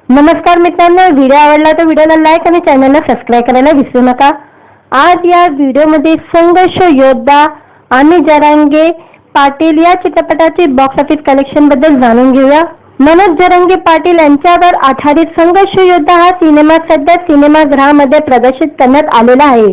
नमस्कार मित्रांनो, व्हिडिओ आवडला तर व्हिडिओला लाईक आणि चॅनलला सबस्क्राईब करायला विसरू नका। आज या व्हिडिओमध्ये संघर्ष योद्धा आणि जरांगे पाटील या चित्रपटाची बॉक्स ऑफिस कलेक्शन बद्दल जाणून घेऊया। मनोज जरांगे पाटील यांच्यावर आधारित संघर्ष योद्धा हा सिनेमा सध्या सिनेमागृहामध्ये प्रदर्शित करण्यात आलेला आहे।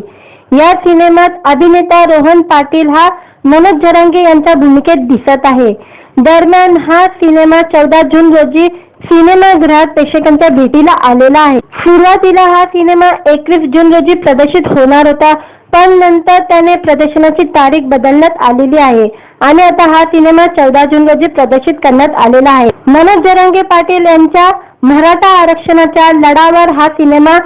या सिनेमात अभिनेता रोहन पाटील हा मनोज जरांगे यांच्या भूमिकेत दिसत आहे। दरम्यान हा सिनेमा 14 जून रोजी सिनेमागृहात प्रेक्षकांच्या भेटीला आलेला आहे। सुरुवातीला हा सिनेमा 21 जून रोजी प्रदर्शित होणार होता, पण नंतर त्याने प्रदर्शनाची तारीख बदलण्यात आलेली आहे आणि आता हा सिनेमा 14 जून रोजी प्रदर्शित करण्यात आलेला आहे। मनोज जरांगे पाटील यांच्या मराठा आरक्षणाच्या लढ्यावर हा सिनेमा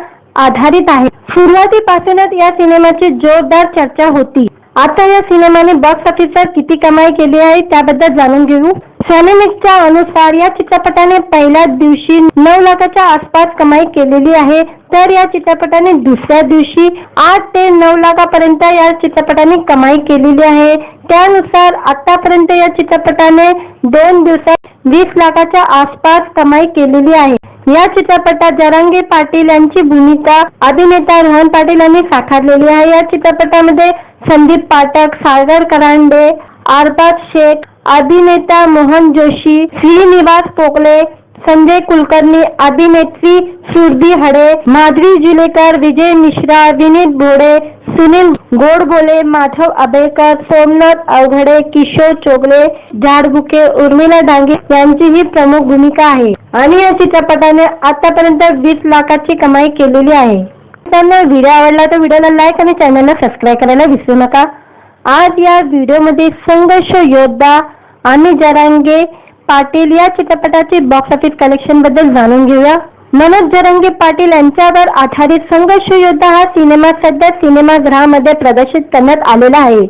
आधारित आहे। सुरुवातीपासूनच या सिनेमाची जोरदार चर्चा होती। आता या सिनेमाने बॉक्स ऑफिसवर किती कमाई केली आहे त्याबद्दल जाणून घेऊ। सॅनेमिक्सच्या अनुसार या चित्रपटाने पहिल्या दिवशी 9 लाखाच्या आसपास कमाई केलेली आहे, तर या चित्रपटाने दुसऱ्या दिवशी 8 ते 9 लाखापर्यंत या चित्रपटाने कमाई केलेली आहे। त्यानुसार आतापर्यंत या चित्रपटाने 2 दिवसात 20 लाखाच्या आसपास कमाई केलेली आहे। या चित्रपटात जरांगे पाटील यांची भूमिका अभिनेता रोहन पाटील यांनी साकारलेली आहे। या चित्रपटामध्ये संदीप पाठक, सागर करांडे, अरबाज शेख, अभिनेता मोहन जोशी, श्रीनिवास पोकले, संजय कुलकर्णी, अभिनेत्री सुरभी हडे, माधवी जुलेकर, विजय मिश्रा, विनीत भोडे, सुनील गोडबोले, माधव आबेकर, सोमनाथ अवघडे, किशोर चोगले, झाडबुके, उर्मिला डांगे यांची ही प्रमुख भूमिका आहे आणि या चित्रपटाने आतापर्यंत 20 लाखाची कमाई केलेली आहे। त्यांना व्हिडिओ आवडला तर व्हिडिओला लाईक आणि चॅनलला सबस्क्राईब करायला विसरू नका। आज या व्हिडिओमध्ये संघर्ष योद्धा आणि जरांगे पाटील या चित्रपटाची बॉक्स ऑफिस कलेक्शन बद्दल जाणून घेऊया। मनोज जरांगे पाटील यांच्यावर आधारित संघर्ष योद्धा हा सिनेमा सध्या सिनेमागृहामध्ये प्रदर्शित करण्यात आलेला आहे।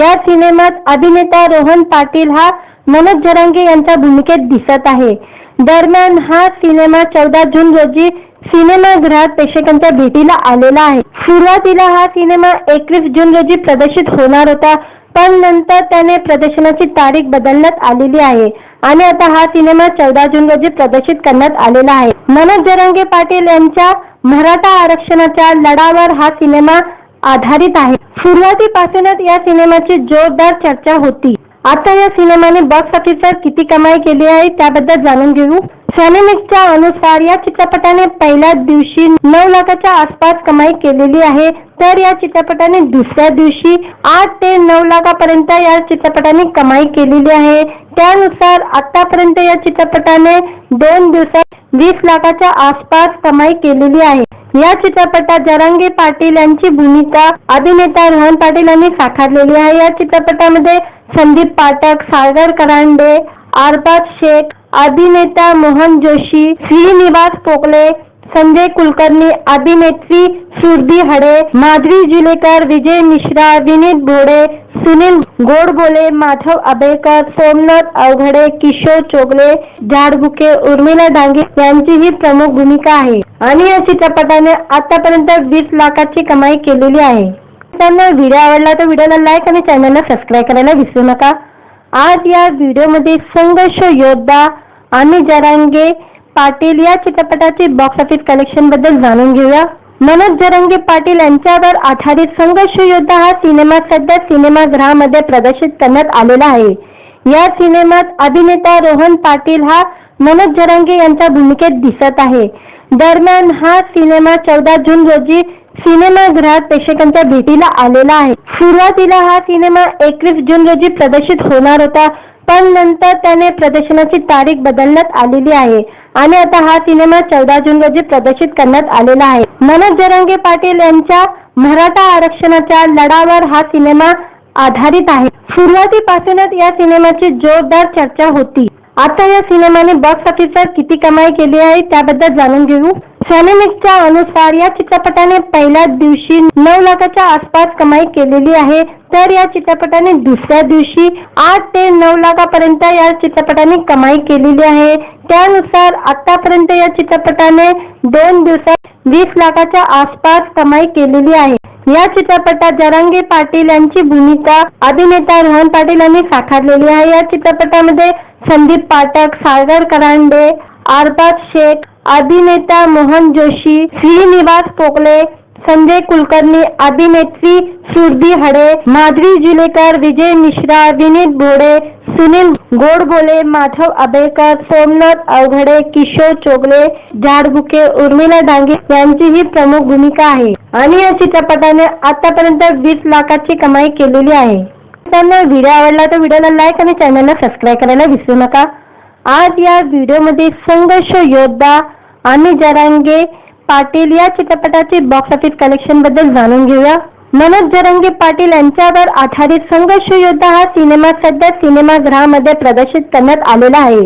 या सिनेमात अभिनेता रोहन पाटील हा मनोज जरांगे यांच्या भूमिकेत दिसत आहे। दरम्यान हा सिनेमा 14 जून रोजी सिनेमागृहात प्रेक्षकांच्या भेटीला आलेला आहे। सुरुवातीला हा सिनेमा 21 जून रोजी प्रदर्शित होणार होता, पण नंतर त्याने प्रदर्शनाची तारीख बदलण्यात आलेली आहे आणि आता हा सिनेमा 14 जून रोजी प्रदर्शित करण्यात आलेला आहे। मनोज जरांगे पाटील यांच्या मराठा आरक्षणाच्या लढ्यावर हा सिनेमा आधारित आहे। सुरुवातीपासूनच या सिनेमाची जोरदार चर्चा होती। आता या सिनेमाने बॉक्स ऑफिसवर किती कमाई केली आहे त्याबद्दल जाणून घेऊ। सॅनेमिक्सच्या अनुसार या चित्रपटाने पहिल्या दिवशी 9 लाखाच्या आसपास कमाई केलेली आहे, तर या चित्रपटाने दुसऱ्या दिवशी 8 ते 9 लाखापर्यंत या चित्रपटाने कमाई केलेली आहे। त्यानुसार आतापर्यंत या चित्रपटाने 2 दिवसात 20 लाखाच्या आसपास कमाई केलेली आहे। या चित्रपटात जरांगे पाटील यांची भूमिका अभिनेता रोहन पाटील यांनी साकारलेली आहे। या चित्रपटामध्ये संदीप पाठक, सागर करांडे, अरबाज शेख, अभिनेता मोहन जोशी, श्रीनिवास पोकले, संजय कुलकर्णी, अभिनेत्री सुरभी हडे, माधवी जुलेकर, विजय मिश्रा, विनीत भोडे, सुनील गोडबोले, माधव आबेकर, सोमनाथ अवघडे, किशोर चोगले, झाडबुके, उर्मिला डांगे यांची ही प्रमुख भूमिका आहे आणि या चित्रपटाने आतापर्यंत 20 लाखाची कमाई केलेली आहे। त्यांना व्हिडिओ आवडला तर व्हिडिओला लाईक आणि चॅनलला सबस्क्राईब करायला विसरू नका। आज या व्हिडिओमध्ये संघर्ष योद्धा आणि जरांगे पाटील या चित्रपटाची बॉक्स ऑफिस कलेक्शन बद्दल जाणून घेऊया। मनोज जरांगे पाटील यांच्यावर आधारित संघर्ष योद्धा हा सिनेमा सध्या सिनेमागृहामध्ये प्रदर्शित करण्यात आलेला आहे। या सिनेमात अभिनेता रोहन पाटील हा मनोज जरांगे यांच्या भूमिकेत दिसत आहे। दरम्यान हा सिनेमा 14 जून रोजी सिनेमागृहात प्रेक्षकांच्या भेटीला आलेला आहे। सुरुवातीला हा सिनेमा 21 जून रोजी प्रदर्शित होणार होता, पण नंतर त्याने प्रदर्शनाची तारीख बदलण्यात आलेली आहे आणि आता हा सिनेमा 14 जून रोजी प्रदर्शित करण्यात आलेला आहे। मनोज जरांगे पाटील यांच्या मराठा आरक्षणाच्या लढ्यावर हा सिनेमा आधारित आहे। सुरुवातीपासूनच या सिनेमाची जोरदार चर्चा होती। आता या सिनेमाने बॉक्स ऑफिसवर किती कमाई केली आहे त्याबद्दल जाणून घेऊ। सॅनेमिक्सच्या अनुसार या चित्रपटाने पहिल्या दिवशी 9 लाखाच्या आसपास कमाई केलेली आहे, तर या चित्रपटाने दुसऱ्या दिवशी 8 ते 9 लाखापर्यंत या चित्रपटाने कमाई केलेली आहे। त्यानुसार आतापर्यंत या चित्रपटाने 2 दिवसात 20 लाखाच्या आसपास कमाई केलेली आहे। या चित्रपटात जरांगे पाटील यांची भूमिका अभिनेता रोहन पाटील यांनी साकारलेली आहे। या चित्रपटामध्ये संदीप पाठक, सागर करांडे, अरबाज शेख, अभिनेता मोहन जोशी, श्रीनिवास पोकले, संजय कुलकर्णी, अभिनेत्री सुरभी हडे, माधुरी जुलेकर, विजय मिश्रा, विनीत भोडे, सुनील गोडबोले, माधव आबेकर, सोमनाथ अवघडे, किशोर चोगले, झाडबुके, उर्मिला डांगे यांची ही प्रमुख भूमिका आहे आणि या चित्रपटाने आतापर्यंत 20 लाखाची कमाई केलेली आहे. त्यांना व्हिडिओ आवडला तर व्हिडिओला लाईक आणि चॅनलला सबस्क्राईब करायला विसरू नका. आज या व्हिडिओमध्ये संघर्ष योद्धा आणि जरांगे पाटील या चित्रपटाचे बॉक्स ऑफिस कलेक्शन बद्दल जाणून घेऊया. मनोज जरांगे पाटील यांच्यावर आधारित संघर्ष योद्धा हा सिनेमा सध्या सिनेमागृहामध्ये प्रदर्शित करण्यात आलेला आहे.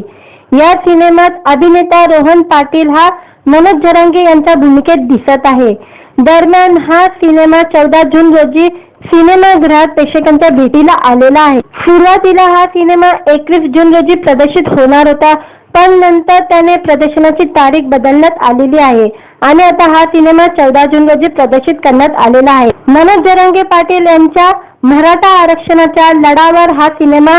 या सिनेमात अभिनेता रोहन पाटील हा मनोज जरांगे यांच्या भूमिकेत दिसत आहे. दरम्यान हा सिनेमा 14 जून रोजी सिनेमागृहात प्रेक्षकांच्या भेटीला आलेला आहे. सुरुवातीला हा सिनेमा 21 जून रोजी प्रदर्शित होणार होता, पण नंतर त्याने प्रदर्शनाची तारीख बदलण्यात आलेली आहे आणि आता हा सिनेमा 14 जून रोजी प्रदर्शित करण्यात आलेला आहे. मनोज जरांगे पाटील यांच्या मराठा आरक्षणाच्या लढ्यावर हा सिनेमा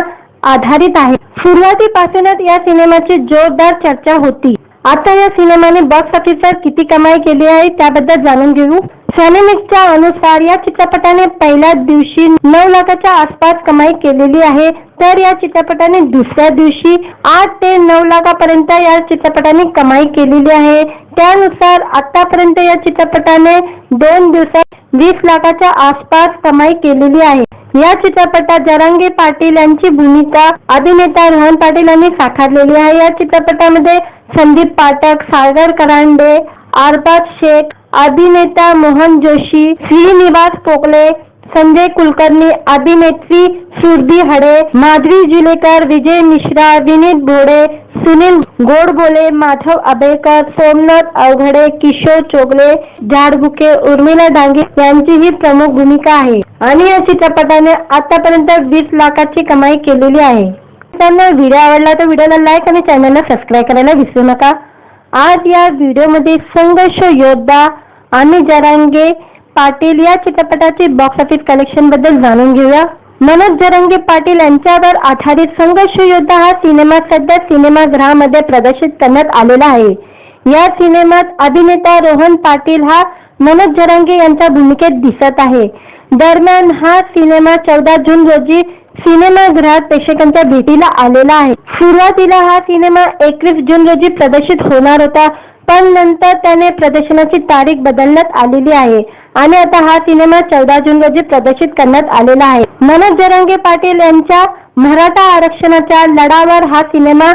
आधारित आहे. सुरुवातीपासूनच या सिनेमाची जोरदार चर्चा होती. आता या सिनेमाने बॉक्स ऑफिसवर किती कमाई केली आहे त्याबद्दल जाणून घेऊ. सॅनेमिक्सच्या अनुसार या चित्रपटाने पहिल्याच दिवशी 9 लाखाच्या आसपास कमाई केलेली आहे, तर या चित्रपटाने दुसऱ्या दिवशी 8 ते 9 लाखापर्यंत या चित्रपटाने कमाई केलेली आहे. त्यानुसार आतापर्यंत या चित्रपटाने 2 दिवसात 20 लाखाच्या आसपास कमाई केलेली आहे. या चित्रपटात जरांगे पाटील यांची भूमिका अभिनेता रोहन पाटील यांनी साकारलेली आहे. या चित्रपटामध्ये संदीप पाठक, सागर करांडे, अरबाज शेख, अभिनेता मोहन जोशी, श्रीनिवास पोकले, संजय कुलकर्णी, अभिनेत्री सुरभी हडे, माधुरी जुलेकर, विजय मिश्रा, विनीत भोडे, सुनील गोडबोले, माधव आबेकर, सोमनाथ अवघडे, किशोर चोगले, झाडबुके, उर्मिला डांगे यांची ही प्रमुख भूमिका आहे आणि या चित्रपटाने आतापर्यंत 20 लाखाची कमाई केलेली आहे. त्यांना व्हिडिओ आवडला तर व्हिडिओला लाईक आणि चॅनलला सबस्क्राईब करायला विसरू नका. आज या व्हिडिओमध्ये संघर्ष योद्धा आणि जरांगे पाटील या चित्रपटाचे बॉक्स ऑफिस कलेक्शन बद्दल जाणून घेऊया. मनोज जरांगे पाटील यांच्यावर आधारित संघर्ष योद्धा हा सिनेमा सध्या सिनेमागृहामध्ये प्रदर्शित करण्यात आलेला आहे. या सिनेमात अभिनेता रोहन पाटील हा मनोज जरांगे यांच्या भूमिकेत दिसत आहे. दरम्यान हा सिनेमा 14 जून रोजी सिनेमागृहात प्रेक्षकांच्या भेटीला आलेला आहे. सुरुवातीला हा सिनेमा 21 जून रोजी प्रदर्शित होणार होता, पण नंतर त्याने प्रदर्शनाची तारीख बदलण्यात आलेली आहे आणि आता हा सिनेमा 14 जून रोजी प्रदर्शित करण्यात आलेला आहे. मनोज जरांगे पाटील यांच्या मराठा आरक्षणाच्या लढ्यावर हा सिनेमा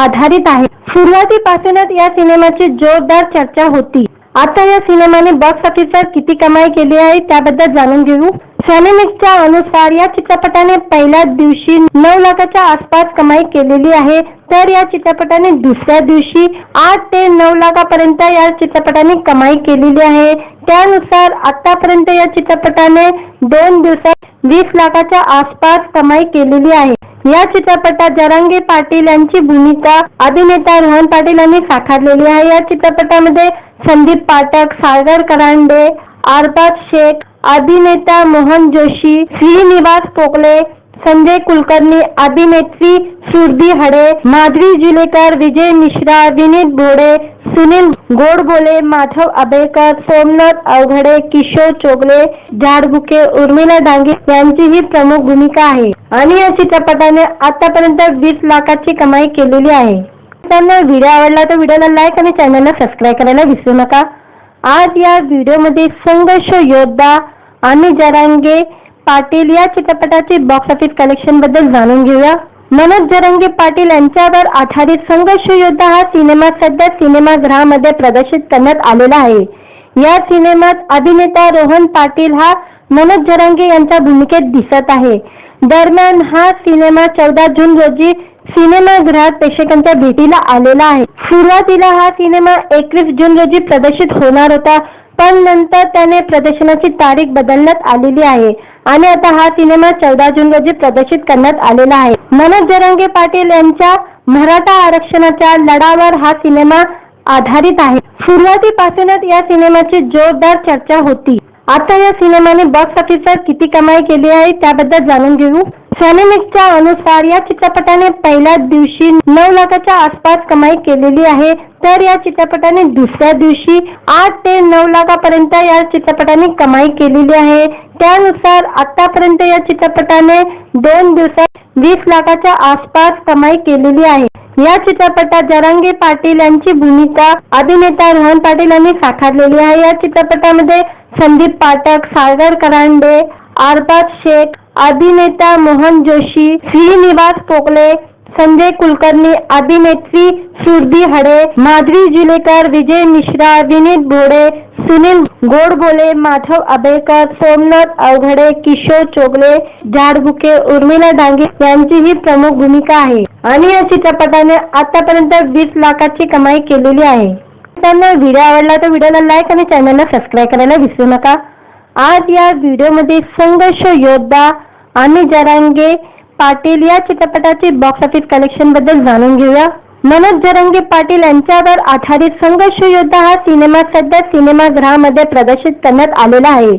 आधारित आहे. सुरुवातीपासूनच या सिनेमाची जोरदार चर्चा होती. आता या सिनेमाने बॉक्स ऑफिसवर किती कमाई केली आहे त्याबद्दल जाणून घेऊ. सॅनेमिक्सच्या अनुसार या चित्रपटाने पहिल्याच दिवशी 9 लाखाच्या आसपास कमाई केलेली आहे, तर या चित्रपटाने दुसऱ्या दिवशी 8 ते 9 लाखापर्यंत या चित्रपटाने कमाई केलेली आहे. त्यानुसार आतापर्यंत या चित्रपटाने 2 दिवसात 20 लाखाच्या आसपास कमाई केलेली आहे. या चित्रपटात जरांगे पाटील यांची भूमिका अभिनेता रोहन पाटील यांनी साकारलेली आहे. या चित्रपटामध्ये संदीप पाठक, सागर करांडे, अरबाज शेख, अभिनेता मोहन जोशी, श्रीनिवास पोकले, संजय कुलकर्णी, अभिनेत्री सुरभी हडे, माधुरी जुलेकर, विजय मिश्रा, विनीत भोडे, सुनील गोडबोले, माधव आबेकर, सोमनाथ अवघडे, किशोर चोगले, झाडबुके, उर्मिला डांगे यांची ही प्रमुख भूमिका आहे आणि या चित्रपटाने आतापर्यंत 20 लाखाची कमाई केलेली आहे. त्यांना व्हिडिओ आवडला तर व्हिडिओला लाईक आणि चॅनलला सबस्क्राईब करायला विसरू नका. आज या व्हिडिओमध्ये संघर्ष योद्धा आणि जरांगे पाटील या चित्रपटाचे बॉक्स ऑफिस कलेक्शन बद्दल जाणून घेऊया. मनोज जरांगे पाटील यांच्यावर आधारित संघर्ष योद्धा हा सिनेमा सध्या सिनेमागृहामध्ये प्रदर्शित करण्यात आलेला आहे. या सिनेमात अभिनेता रोहन पाटील हा मनोज जरांगे यांच्या भूमिकेत दिसत आहे. दरम्यान हा सिनेमा 14 जून रोजी सिनेमागृहात प्रेक्षकांच्या भेटीला आलेला आहे. सुरुवातीला हा सिनेमा 21 जून रोजी प्रदर्शित होणार होता, पण नंतर त्याने प्रदर्शनाची तारीख बदलण्यात आलेली आहे आणि आता हा सिनेमा 14 जून रोजी प्रदर्शित करण्यात आलेला आहे. मनोज जरांगे पाटील यांच्या मराठा आरक्षणाच्या लढ्यावर हा सिनेमा आधारित आहे. सुरुवातीपासूनच या सिनेमाची जोरदार चर्चा होती. आता या सिनेमाने बॉक्स ऑफिसवर किती कमाई केली आहे त्याबद्दल जाणून घेऊ. सॅनेमिक्सच्या अनुसार या चित्रपटाने पहिल्याच दिवशी 9 लाखाच्या आसपास कमाई केलेली आहे, तर या चित्रपटाने दुसऱ्या दिवशी 8 ते 9 लाखापर्यंत या चित्रपटाने कमाई केलेली आहे. त्यानुसार आतापर्यंत या चित्रपटाने 2 दिवसात 20 लाखाच्या आसपास कमाई केलेली आहे. या चित्रपटात जरांगे पाटील यांची भूमिका अभिनेता रोहन पाटील यांनी साकारलेली आहे. या चित्रपटामध्ये संदीप पाठक, सागर करांडे, अरबाज शेख, अभिनेता मोहन जोशी, श्रीनिवास पोकले, संजय कुलकर्णी, अभिनेत्री सुरभी हडे, माधवी जुलेकर, विजय मिश्रा, विनीत भोडे, सुनील गोडबोले, माधव आबेकर, सोमनाथ अवघडे, किशोर चोगले, झाडबुके, उर्मिला डांगे यांची ही प्रमुख भूमिका आहे आणि या चित्रपटाने आतापर्यंत 20 लाखाची कमाई केलेली आहे. त्यांना व्हिडिओ आवडला तर व्हिडिओला लाईक आणि चॅनलला सबस्क्राईब करायला विसरू नका. आज या व्हिडिओमध्ये संघर्ष योद्धा आणि जरांगे पाटील या चित्रपटाची बॉक्स ऑफिस कलेक्शन बद्दल जाणून घेऊया. मनोज जरांगे पाटील यांच्यावर आधारित संघर्ष योद्धा हा सिनेमा सध्या सिनेमागृहामध्ये प्रदर्शित करण्यात आलेला आहे.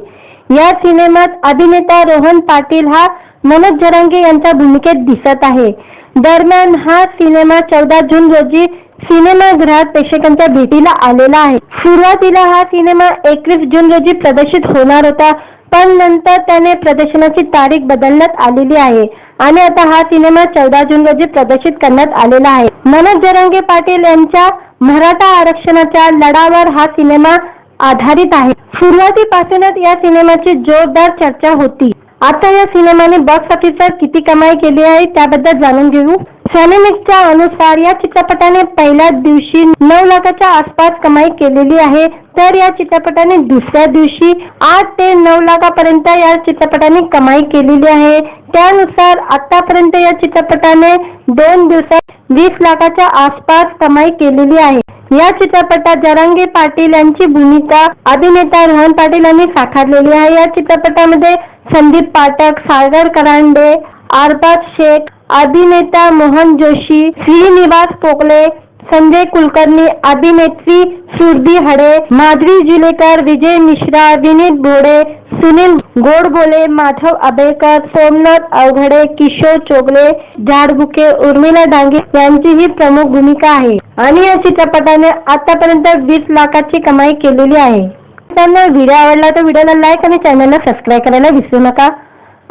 या सिनेमात अभिनेता रोहन पाटील हा मनोज जरांगे यांच्या भूमिकेत दिसत आहे. दरम्यान हा सिनेमा 14 जून रोजी सिनेमागृहात प्रेक्षकांच्या भेटीला आलेला आहे. सुरुवातीला हा सिनेमा 21 जून रोजी प्रदर्शित होणार होता, पण नंतर त्याने प्रदर्शनाची तारीख बदलण्यात आलेली आहे आणि आता हा सिनेमा 14 जून रोजी प्रदर्शित करण्यात आलेला आहे. मनोज जरांगे पाटील यांच्या मराठा आरक्षणाच्या लढ्यावर हा सिनेमा आधारित आहे. सुरुवातीपासूनच या सिनेमाची जोरदार चर्चा होती. आता या सिनेमाने बॉक्स ऑफिसवर किती कमाई केली आहे त्याबद्दल जाणून घेऊ. सॅनेमिक्सच्या अनुसार या चित्रपटाने पहिल्याच दिवशी 9 लाखाच्या आसपास कमाई केलेली आहे, तर या चित्रपटाने दुसऱ्या दिवशी 8 ते 9 लाखापर्यंत या चित्रपटाने कमाई केलेली आहे. त्यानुसार आतापर्यंत या चित्रपटाने 2 दिवसात 20 लाखाच्या आसपास कमाई केलेली आहे. या चित्रपटात जरांगे पाटील यांची भूमिका अभिनेता रोहन पाटील यांनी साकारलेली आहे. या चित्रपटामध्ये संदीप पाठक, सागर करांडे, अरबाज शेख, अभिनेता मोहन जोशी, श्रीनिवास पोकले, संजय कुलकर्णी, अभिनेत्री सुरभी हडे, माधवी जुलेकर, विजय मिश्रा, विनीत भोडे, सुनील गोडबोले, माधव आबेकर, सोमनाथ अवघडे, किशोर चोगले, झाडबुके, उर्मिला डांगे यांची ही प्रमुख भूमिका आहे आणि या चित्रपटाने आतापर्यंत 20 लाखाची कमाई केलेली आहे. त्यांना व्हिडिओ आवडला तर व्हिडिओला लाईक आणि चॅनलला सबस्क्राईब करायला विसरू नका.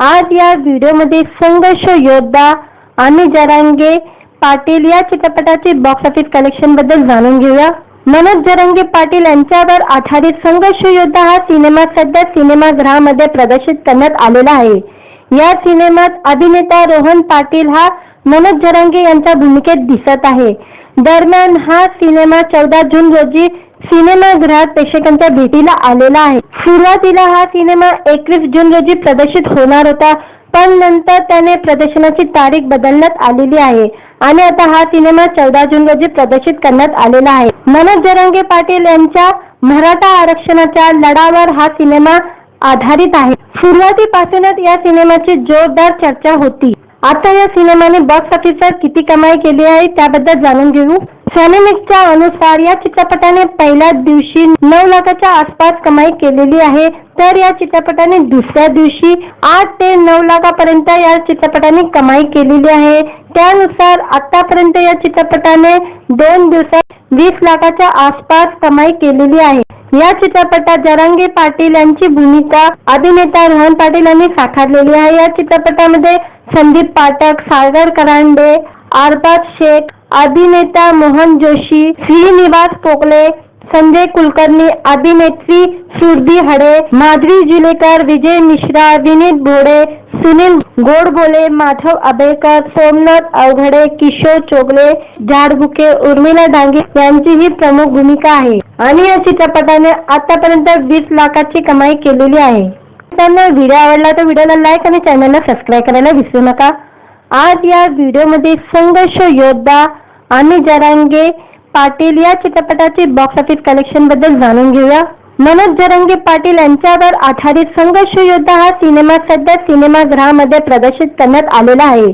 आज या व्हिडिओमध्ये संघर्ष योद्धा आणि जरांगे पाटील या चित्रपटाची बॉक्स ऑफिस कलेक्शन बद्दल जाणून घेऊया. मनोज जरांगे पाटील यांच्यावर आधारित संघर्ष योद्धा हा सिनेमा सध्या सिनेमागृहामध्ये प्रदर्शित करण्यात आलेला आहे. या सिनेमात अभिनेता रोहन पाटील हा मनोज जरांगे यांच्या भूमिकेत दिसत आहे. दरम्यान हा सिनेमा 14 जून रोजी सिनेमागृहात प्रेक्षकांच्या भेटीला आलेला आहे. सुरुवातीला हा सिनेमा 21 जून रोजी प्रदर्शित होणार होता, पण नंतर त्याने प्रदर्शनाची तारीख बदलण्यात आलेली आहे आणि आता हा सिनेमा 14 जून रोजी प्रदर्शित करण्यात आलेला आहे. मनोज जरांगे पाटील यांच्या मराठा आरक्षणाच्या लढ्यावर हा सिनेमा आधारित आहे. सुरुवातीपासूनच या सिनेमाची जोरदार चर्चा होती. आता या सिनेमाने बॉक्स ऑफिसवर किती कमाई केली आहे त्याबद्दल जाणून घेऊ. सॅनेमिक्सच्या अनुसार या चित्रपटाने पहिल्याच दिवशी 9 लाखाच्या आसपास कमाई केलेली आहे, तर या चित्रपटाने दुसऱ्या दिवशी 8 ते 9 लाखापर्यंत या चित्रपटाने कमाई केलेली आहे. त्यानुसार आतापर्यंत या चित्रपटाने 2 दिवसात 20 लाखाच्या आसपास कमाई केलेली आहे. या चित्रपटात जरांगे पाटील यांची भूमिका अभिनेता रोहन पाटील यांनी साकारलेली आहे. या चित्रपटामध्ये संदीप पाठक, सागर करांडे, अरबाज शेख, अभिनेता मोहन जोशी, श्रीनिवास पोकले, संजय कुलकर्णी, अभिनेत्री सुरभी हडे, माधवी जुलेकर, विजय मिश्रा, विनीत भोडे, सुनील गोडबोले, माधव आबेकर, सोमनाथ अवघडे, किशोर चोगले, झाडबुके, उर्मिला डांगे यांची ही प्रमुख भूमिका आहे आणि या चित्रपटाने आतापर्यंत 20 लाखाची कमाई केलेली आहे. त्यांना व्हिडिओ आवडला तर व्हिडिओला लाईक आणि चॅनलला सबस्क्राईब करायला विसरू नका. आज या व्हिडिओमध्ये संघर्ष योद्धा आणि जरांगे पाटील या चित्रपटाची बॉक्स ऑफिस कलेक्शन बद्दल जाणून घेऊया. मनोज जरांगे पाटील यांच्यावर आधारित संघर्ष योद्धा हा सिनेमा सध्या सिनेमागृहामध्ये प्रदर्शित करण्यात आलेला आहे.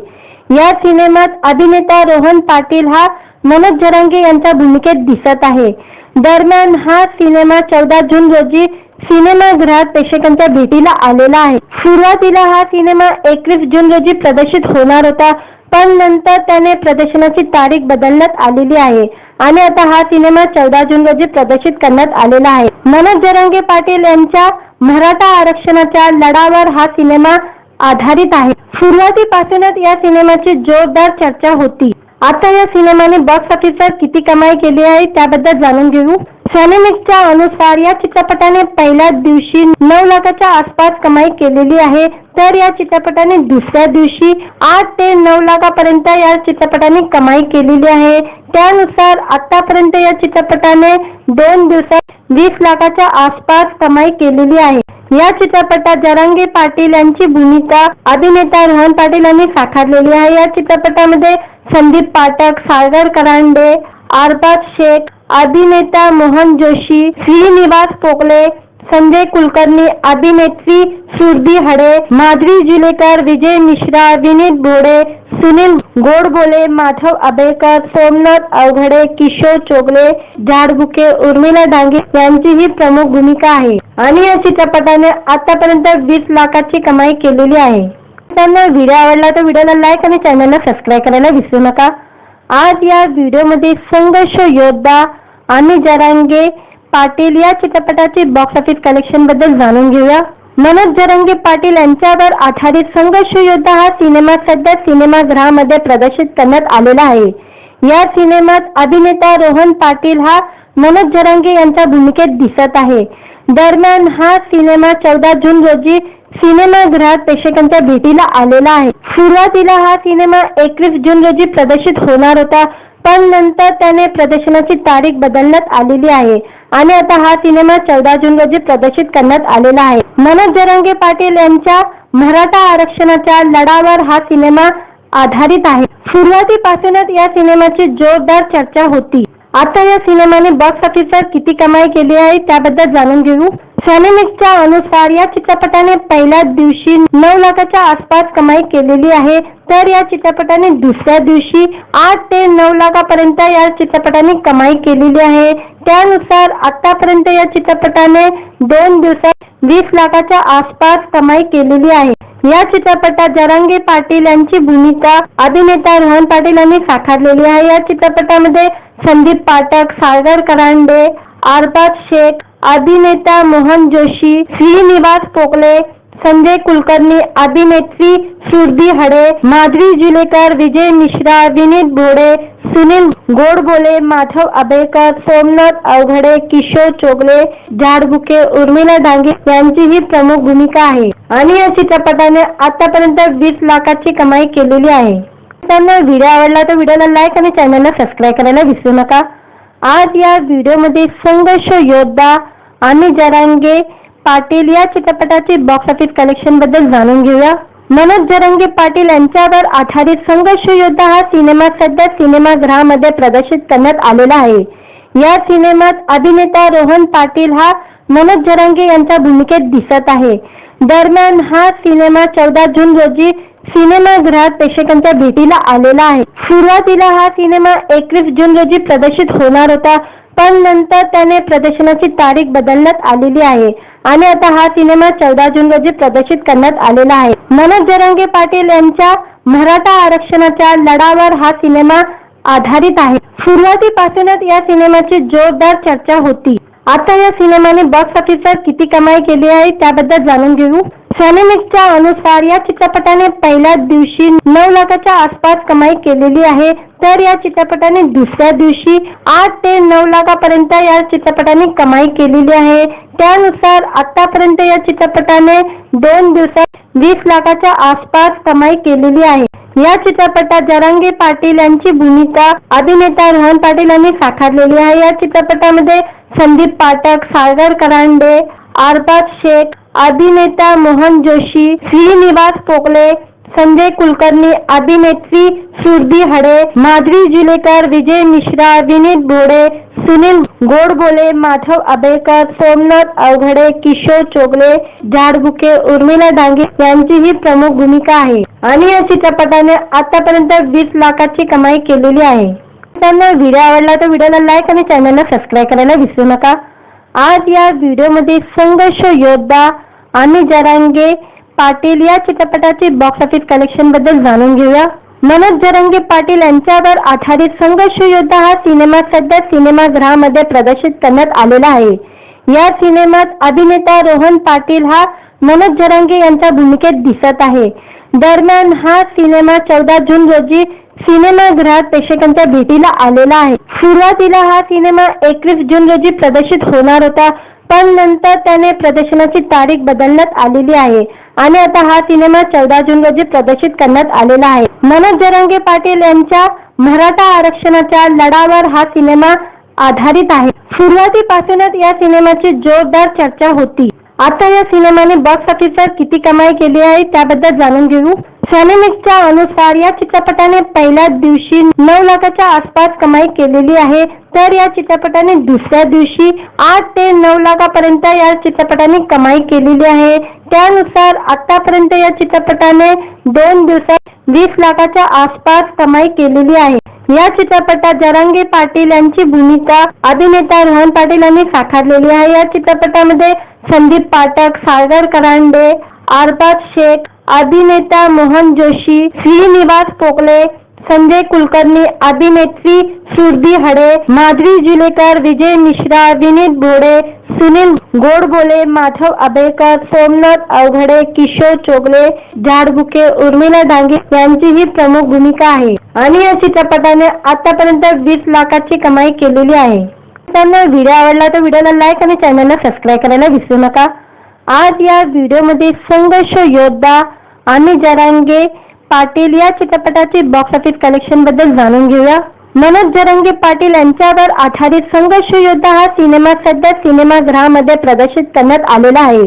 या सिनेमात अभिनेता रोहन पाटील हा मनोज जरांगे यांच्या भूमिकेत दिसत आहे. दरम्यान हा सिनेमा 14 जून रोजी सिनेमागृहात प्रेक्षकांच्या भेटीला आलेला आहे. सुरुवातीला हा सिनेमा 21 जून रोजी प्रदर्शित होणार होता, पण नंतर त्याने प्रदर्शनाची तारीख बदलण्यात आलेली आहे आणि आता हा सिनेमा 14 जून रोजी प्रदर्शित करण्यात आलेला आहे. मनोज जरांगे पाटील यांच्या मराठा आरक्षणाच्या लढ्यावर हा सिनेमा आधारित आहे. सुरुवातीपासूनच या सिनेमाची जोरदार चर्चा होती. आता या सिनेमाने बॉक्स ऑफिसवर किती कमाई केली आहे त्याबद्दल जाणून घेऊ. सिनेमिक्सच्या अनुसार या चित्रपटाने पहिल्याच दिवशी 9 लाखाच्या आसपास कमाई केलेली आहे, तर या चित्रपटाने दुसऱ्या दिवशी 8 ते 9 लाखापर्यंत या चित्रपटाने कमाई केलेली आहे. त्यानुसार आतापर्यंत या चित्रपटाने 2 दिवसात 20 लाखाच्या आसपास कमाई केलेली आहे. या चित्रपटात जरांगे पाटील यांची भूमिका अभिनेता रोहन पाटील यांनी साकारलेली आहे. या चित्रपटामध्ये संदीप पाठक, सागर करांडे, अरबाज शेख, अभिनेता मोहन जोशी, श्रीनिवास पोकले, संजय कुलकर्णी, अभिनेत्री सुरभी हडे, माधवी जुलेकर, विजय मिश्रा, विनीत भोडे, सुनील गोडबोले, माधव आबेकर, सोमनाथ अवघडे, किशोर चोगले, झाडबुके, उर्मिला डांगे यांची ही प्रमुख भूमिका आहे आणि या चित्रपटाने आतापर्यंत 20 लाखाची कमाई केलेली आहे. त्यांना व्हिडिओ आवडला तर व्हिडिओला लाईक आणि चॅनलला सबस्क्राईब करायला विसरू नका. आज या व्हिडिओमध्ये संघर्ष योद्धा आणि जरांगे पाटील या चित्रपटाची बॉक्स ऑफिस कलेक्शन बद्दल जाणून घेऊया. मनोज जरांगे पाटील यांच्यावर आधारित संघर्ष योद्धा हा सिनेमा सध्या सिनेमागृहामध्ये प्रदर्शित करण्यात आलेला आहे. या सिनेमात अभिनेता रोहन पाटील हा मनोज जरांगे यांच्या भूमिकेत दिसत आहे. दरम्यान हा सिनेमा 14 जून रोजी सिनेमागृहात प्रेक्षकांच्या भेटीला आलेला आहे. सुरुवातीला हा सिनेमा 21 जून रोजी प्रदर्शित होणार होता, पण नंतर त्याने प्रदर्शनाची तारीख बदलण्यात आलेली आहे आणि आता हा सिनेमा 14 जून रोजी प्रदर्शित करण्यात आलेला आहे. मनोज जरांगे पाटील यांच्या मराठा आरक्षणाच्या लढ्यावर हा सिनेमा आधारित आहे. सुरुवातीपासूनच या सिनेमाची जोरदार चर्चा होती. आता या सिनेमाने बॉक्स ऑफिसवर किती कमाई केली आहे त्याबद्दल जाणून घेऊ. सिनेमिक्सच्या अनुसार या चित्रपटाने पहिल्याच दिवशी 9 लाखाच्या आसपास कमाई केलेली आहे, तर या चित्रपटाने दुसऱ्या दिवशी 8 ते 9 लाखापर्यंत या चित्रपटाने कमाई केलेली आहे. त्यानुसार आतापर्यंत या चित्रपटाने 2 दिवसात 20 लाखाच्या आसपास कमाई केलेली आहे. या चित्रपटात जरांगे पाटील यांची भूमिका अभिनेता रोहन पाटील यांनी साकारलेली आहे. या चित्रपटामध्ये संदीप पाठक, सागर करांडे, अरबाज शेख, अभिनेता मोहन जोशी, श्रीनिवास पोकले, संजय कुलकर्णी, अभिनेत्री सुरभी हडे, माधवी जुलेकर, विजय मिश्रा, विनीत भोडे, सुनील गोडबोले, माधव आबेकर, सोमनाथ अवघडे, किशोर चोगले, झाडबुके, उर्मिला डांगे यांची ही प्रमुख भूमिका आहे आणि या चित्रपटाने आतापर्यंत 20 लाखाची कमाई केलेली आहे. त्यांना व्हिडिओ आवडला तर व्हिडिओला लाईक आणि चॅनलला सबस्क्राईब करायला विसरू नका. आज या व्हिडिओमध्ये संघर्ष योद्धा आणि जरांगे पाटील या चित्रपटाची बॉक्स ऑफिस कलेक्शन बद्दल जाणून घेऊया. मनोज जरांगे पाटील यांच्यावर आधारित संघर्ष योद्धा हा सिनेमा सध्या सिनेमागृहामध्ये प्रदर्शित करण्यात आलेला आहे. या सिनेमात अभिनेता रोहन पाटील हा मनोज जरांगे यांच्या भूमिकेत दिसत आहे. दरम्यान हा सिनेमा 14 जून रोजी सिनेमागृहात प्रेक्षकांच्या भेटीला आलेला आहे. सुरुवातीला हा सिनेमा 21 जून रोजी प्रदर्शित होणार होता, पण नंतर त्याने प्रदर्शनाची तारीख बदलण्यात आलेली आहे आणि आता हा सिनेमा 14 जून रोजी प्रदर्शित करण्यात आलेला आहे. मनोज जरांगे पाटील यांच्या मराठा आरक्षणाच्या लढ्यावर हा सिनेमा आधारित आहे. सुरुवातीपासूनच या सिनेमाची जोरदार चर्चा होती. आता या सिनेमाने बॉक्स ऑफिसवर किती कमाई केली आहे त्याबद्दल जाणून घेऊ. सिनेमिक्सच्या अनुसार या चित्रपटाने पहिल्याच दिवशी 9 लाखाच्या आसपास कमाई केलेली आहे, तर या चित्रपटाने दुसऱ्या दिवशी 8 ते 9 लाखापर्यंत या चित्रपटाने कमाई केलेली आहे. त्यानुसार आतापर्यंत या चित्रपटाने 2 दिवसात 20 लाखाच्या आसपास कमाई केलेली आहे. या चित्रपटात जरांगे पाटील यांची भूमिका अभिनेता रोहन पाटील यांनी साकारलेली आहे. या चित्रपटामध्ये संदीप पाठक, सागर करांडे, अरबाज शेख, अभिनेता मोहन जोशी, श्रीनिवास पोकले, संजय कुलकर्णी, अभिनेत्री सुरभी हडे, माधवी जुलेकर, विजय मिश्रा, विनीत भोडे, सुनील गोडबोले, माधव आबेकर, सोमनाथ अवघडे, किशोर चोगले, झाडबुके, उर्मिला डांगे यांची ही प्रमुख भूमिका आहे आणि या चित्रपटाने आतापर्यंत 20 लाखाची कमाई केलेली आहे. त्यांना व्हिडिओ आवडला तर व्हिडिओला लाईक आणि चॅनलला सबस्क्राईब करायला विसरू नका। आज या व्हिडिओमध्ये संघर्ष योद्धा आणि जरांगे पाटील या चित्रपटाची बॉक्स ऑफिस कलेक्शन बद्दल जाणून घेऊया। मनोज जरांगे पाटील यांच्यावर आधारित संघर्ष योद्धा हा सिनेमा सध्या सिनेमागृहामध्ये प्रदर्शित करण्यात आलेला आहे। या सिनेमात अभिनेता रोहन पाटील हा मनोज जरांगे यांच्या भूमिकेत दिसत आहे। दरम्यान हा सिनेमा 14 जून रोजी सिनेमागृहात प्रेक्षकांच्या भेटीला आलेला आहे। सुरुवातीला हा सिनेमा 21 जून रोजी प्रदर्शित होणार होता, पण नंतर त्याने प्रदर्शनाची तारीख बदलण्यात आलेली आहे आणि आता हा सिनेमा 14 जून रोजी प्रदर्शित करण्यात आलेला आहे। मनोज जरांगे पाटील यांच्या मराठा आरक्षणाच्या लढ्यावर हा सिनेमा आधारित आहे। सुरुवातीपासूनच या सिनेमाची जोरदार चर्चा होती। आता या सिनेमाने बॉक्स ऑफिसवर किती कमाई केली आहे त्याबद्दल जाणून घेऊ। सॅनेमिक्सच्या अनुसार या चित्रपटाने पहिल्या दिवशी 9 लाखाच्या आसपास कमाई केलेली आहे, तर या चित्रपटाने दुसऱ्या दिवशी 8 ते 9 लाखापर्यंत या चित्रपटाने कमाई केलेली आहे। त्यानुसार आतापर्यंत या चित्रपटाने 2 दिवसात 20 लाखाच्या आसपास कमाई केलेली आहे। या चित्रपटात जरांगे पाटील यांची भूमिका अभिनेता रोहन पाटील यांनी साकारलेली आहे। या चित्रपटामध्ये संदीप पाठक, सागर करांडे, अरबाज शेख, अभिनेता मोहन जोशी, श्रीनिवास पोकले, संजय कुलकर्णी, अभिनेत्री सुरभी हडे, माधवी जुलेकर, विजय मिश्रा, विनीत भोडे, सुनील गोडबोले, माधव आबेकर, सोमनाथ अवघडे, किशोर चोगले, झाडबुके, उर्मिला डांगे यांची ही प्रमुख भूमिका आहे आणि या चित्रपटाने आतापर्यंत 20 लाखाची कमाई केलेली आहे। त्यांना व्हिडिओ आवडला तर व्हिडिओला लाईक आणि चॅनलला सबस्क्राईब करायला विसरू नका। आज या व्हिडिओमध्ये संघर्ष योद्धा आणि जरांगे पाटील या चित्रपटाची बॉक्स ऑफिस कलेक्शन बद्दल जाणून घेऊया। मनोज जरांगे पाटील यांच्यावर आधारित संघर्ष योद्धा हा सिनेमा सध्या सिनेमागृहामध्ये प्रदर्शित करण्यात आलेला आहे।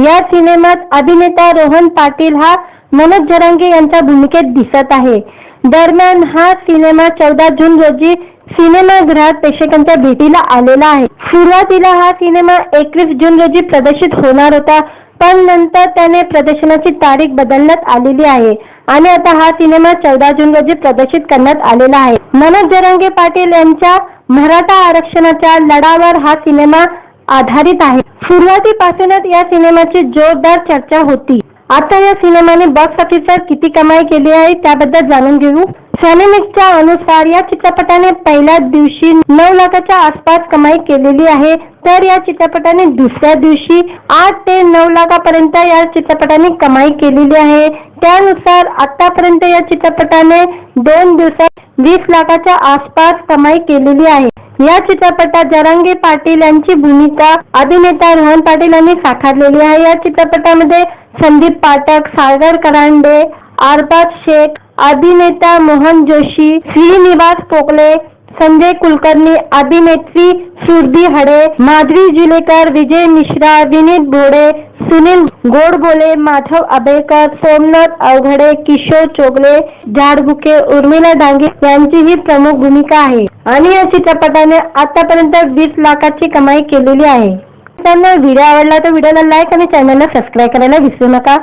या सिनेमात अभिनेता रोहन पाटील हा मनोज जरांगे यांच्या भूमिकेत दिसत आहे। दरम्यान हा सिनेमा 14 जून रोजी सिनेमागृहात प्रेक्षकांच्या भेटीला आलेला आहे। सुरुवातीला हा सिनेमा 21 जून रोजी प्रदर्शित होणार होता, पण नंतर त्याने प्रदर्शनाची तारीख बदलण्यात आलेली आहे आणि आता हा सिनेमा 14 जून रोजी प्रदर्शित करण्यात आलेला आहे। मनोज जरांगे पाटील यांच्या मराठा आरक्षणाच्या लढ्यावर हा सिनेमा आधारित आहे। सुरुवातीपासूनच या सिनेमाची जोरदार चर्चा होती। आता या सिनेमाने बॉक्स ऑफिसवर किती कमाई केली आहे त्याबद्दल जाणून घेऊ। सॅनेमिक्सच्या अनुसार या चित्रपटाने पहिल्या दिवशी 9 लाखाच्या आसपास कमाई केलेली आहे, तर या चित्रपटाने दुसऱ्या दिवशी 8 ते 9 लाखापर्यंत या चित्रपटाने कमाई केलेली आहे। त्यानुसार आतापर्यंत या चित्रपटाने 2 दिवसात 20 लाखाच्या आसपास कमाई केलेली आहे। या चित्रपटात जरांगे पाटील यांची भूमिका अभिनेता रोहन पाटील यांनी साकारलेली आहे। या चित्रपटामध्ये संदीप पाठक, सागर करांडे, अरबाज शेख, अभिनेता मोहन जोशी, श्रीनिवास पोकले, संजय कुलकर्णी, अभिनेत्री सुरभी हडे, माधवी जुलेकर, विजय मिश्रा, विनीत भोडे, सुनील गोडबोले, माधव आबेकर, सोमनाथ अवघडे, किशोर चोगले, झाडबुके, उर्मिला डांगे यांची ही प्रमुख भूमिका आहे आणि या चित्रपटाने आतापर्यंत 20 लाखाची कमाई केलेली आहे। त्यांना व्हिडिओ आवडला तर व्हिडिओला लाईक आणि चॅनलला सबस्क्राईब करायला विसरू नका।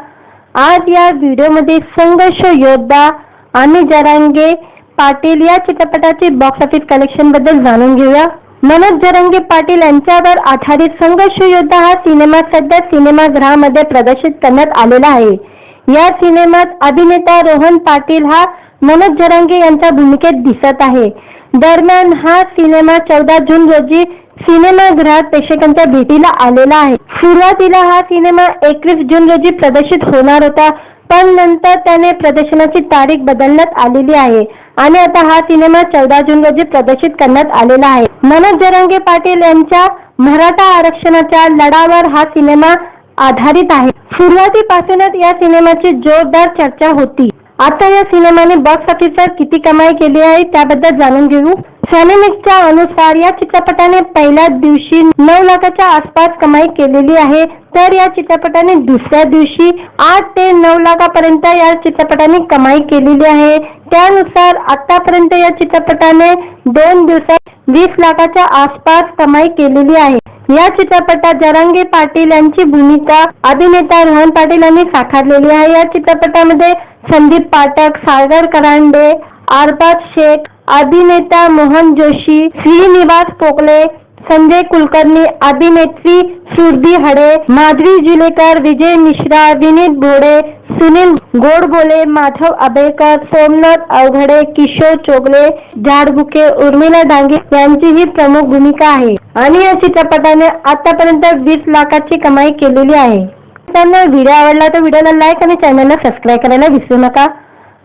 आज या व्हिडिओमध्ये संघर्ष योद्धा आणि जरांगे पाटील या चित्रपटाची बॉक्स ऑफिस कलेक्शन बद्दल जाणून घेऊया। मनोज जरांगे पाटील यांच्यावर आधारित संघर्ष योद्धा हा सिनेमा सध्या सिनेमागृहामध्ये प्रदर्शित करण्यात आलेला आहे। या सिनेमात अभिनेता रोहन पाटील हा मनोज जरांगे यांच्या भूमिकेत दिसत आहे। दरम्यान हा सिनेमा 14 जून रोजी सिनेमागृहात प्रेक्षकांच्या भेटीला आलेला आहे। सुरुवातीला हा सिनेमा 21 जून रोजी प्रदर्शित होणार होता, पण नंतर त्याने प्रदर्शनाची तारीख बदलण्यात आलेली आहे आणि आता हा सिनेमा 14 जून रोजी प्रदर्शित करण्यात आलेला आहे। मनोज जरांगे पाटील यांच्या मराठा आरक्षणाच्या लढ्यावर हा सिनेमा आधारित आहे। सुरुवातीपासूनच या सिनेमाची जोरदार चर्चा होती। आता या सिनेमाने बॉक्स ऑफिसवर किती कमाई केली आहे त्याबद्दल जाणून घेऊ। सॅनेमिक्सच्या अनुसार या चित्रपटाने पहिल्या दिवशी 9 लाखाच्या आसपास कमाई केलेली आहे, तर या चित्रपटाने दुसऱ्या दिवशी 8 ते 9 लाखापर्यंत या चित्रपटाने कमाई केलेली आहे। त्यानुसार आतापर्यंत या चित्रपटाने 2 दिवसात 20 लाखाच्या आसपास कमाई केलेली आहे। या चित्रपटात जरांगे पाटील यांची भूमिका अभिनेता रोहन पाटील यांनी साकारलेली आहे। या चित्रपटामध्ये संदीप पाठक, सागर करांडे, अरबाज शेख, अभिनेता मोहन जोशी, श्रीनिवास पोकळे, संजय कुलकर्णी, अभिनेत्री सुरभी हडे, माधुरी जुलेकर, विजय मिश्रा, विनीत भोडे, सुनील गोडबोले, माधव आबेकर, सोमनाथ अवघडे, किशोर चोगले, झाडबुके, उर्मिला डांगे यांची ही प्रमुख भूमिका आहे आणि या चित्रपटाने आतापर्यंत 20 लाखाची कमाई केलेली आहे. त्यांना व्हिडिओ आवडला तर व्हिडिओला लाईक आणि चॅनलला सबस्क्राईब करायला विसरू नका.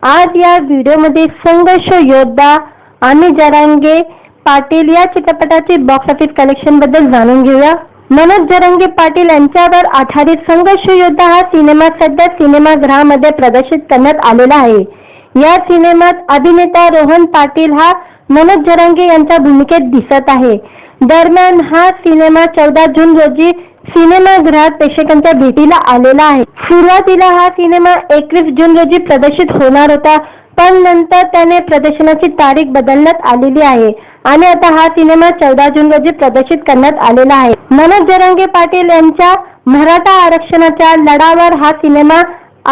आज या व्हिडिओमध्ये संघर्ष योद्धा आणि जरांगे पाटील या चित्रपटाची बॉक्स ऑफिस कलेक्शन बद्दल जाणून घेऊया. मनोज जरांगे पाटील यांच्यावर आधारित संघर्ष योद्धा हा सिनेमा सध्या सिनेमागृहामध्ये प्रदर्शित करण्यात आलेला आहे. या सिनेमात अभिनेता रोहन पाटील हा मनोज जरांगे यांच्या भूमिकेत दिसत आहे. दरम्यान हा सिनेमा 14 जून रोजी सिनेमागृहात प्रेक्षकांच्या भेटीला आलेला आहे. सुरुवातीला हा सिनेमा 21 जून रोजी प्रदर्शित होणार होता, पण नंतर त्याने प्रदर्शनाची तारीख बदलण्यात आलेली आहे आणि आता हा सिनेमा 14 जून रोजी प्रदर्शित करण्यात आलेला आहे. मनोज जरांगे पाटील यांच्या मराठा आरक्षणाच्या लढ्यावर हा सिनेमा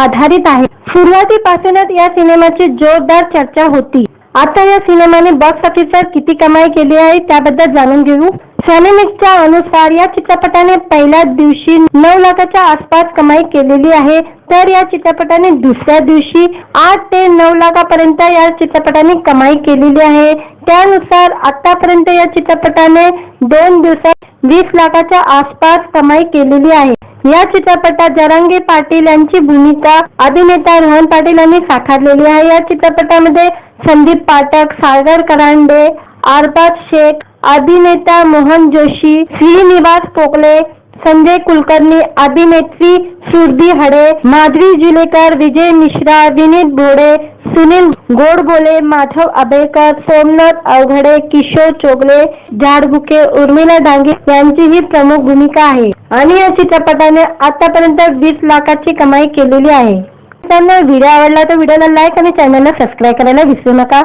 आधारित आहे. सुरुवातीपासूनच या सिनेमाची जोरदार चर्चा होती. आता या सिनेमाने बॉक्स ऑफिसवर किती कमाई केली आहे त्याबद्दल जाणून घेऊ. सॅनेमिक्सच्या अनुसार या चित्रपटाने पहिल्याच दिवशी 9 लाखाच्या आसपास कमाई केलेली आहे, तर या चित्रपटाने दुसऱ्या दिवशी 8 ते 9 लाखापर्यंत या चित्रपटाने कमाई केलेली आहे. त्यानुसार आतापर्यंत या चित्रपटाने 2 दिवसात 20 लाखाच्या आसपास कमाई केलेली आहे. या चित्रपटात जरांगे पाटील यांची भूमिका अभिनेता रोहन पाटील यांनी साकारलेली आहे. या चित्रपटामध्ये संदीप पाठक, सागर करांडे, अरबाज शेख, अभिनेता मोहन जोशी, श्रीनिवास पोकळे, संजय कुलकर्णी, अभिनेत्री सुरभी हडे, माधुरी जुलेकर, विजय मिश्रा, विनीत भोडे, सुनील गोडबोले, माधव आबेकर, सोमनाथ अवघडे, किशोर चोगले, झाडबुके, उर्मिला डांगे यांची ही प्रमुख भूमिका आहे आणि या चित्रपटाने आतापर्यंत 20 लाखाची कमाई केलेली आहे. त्यांना व्हिडिओ आवडला तर व्हिडिओला लाईक आणि चॅनलला सबस्क्राईब करायला विसरू नका.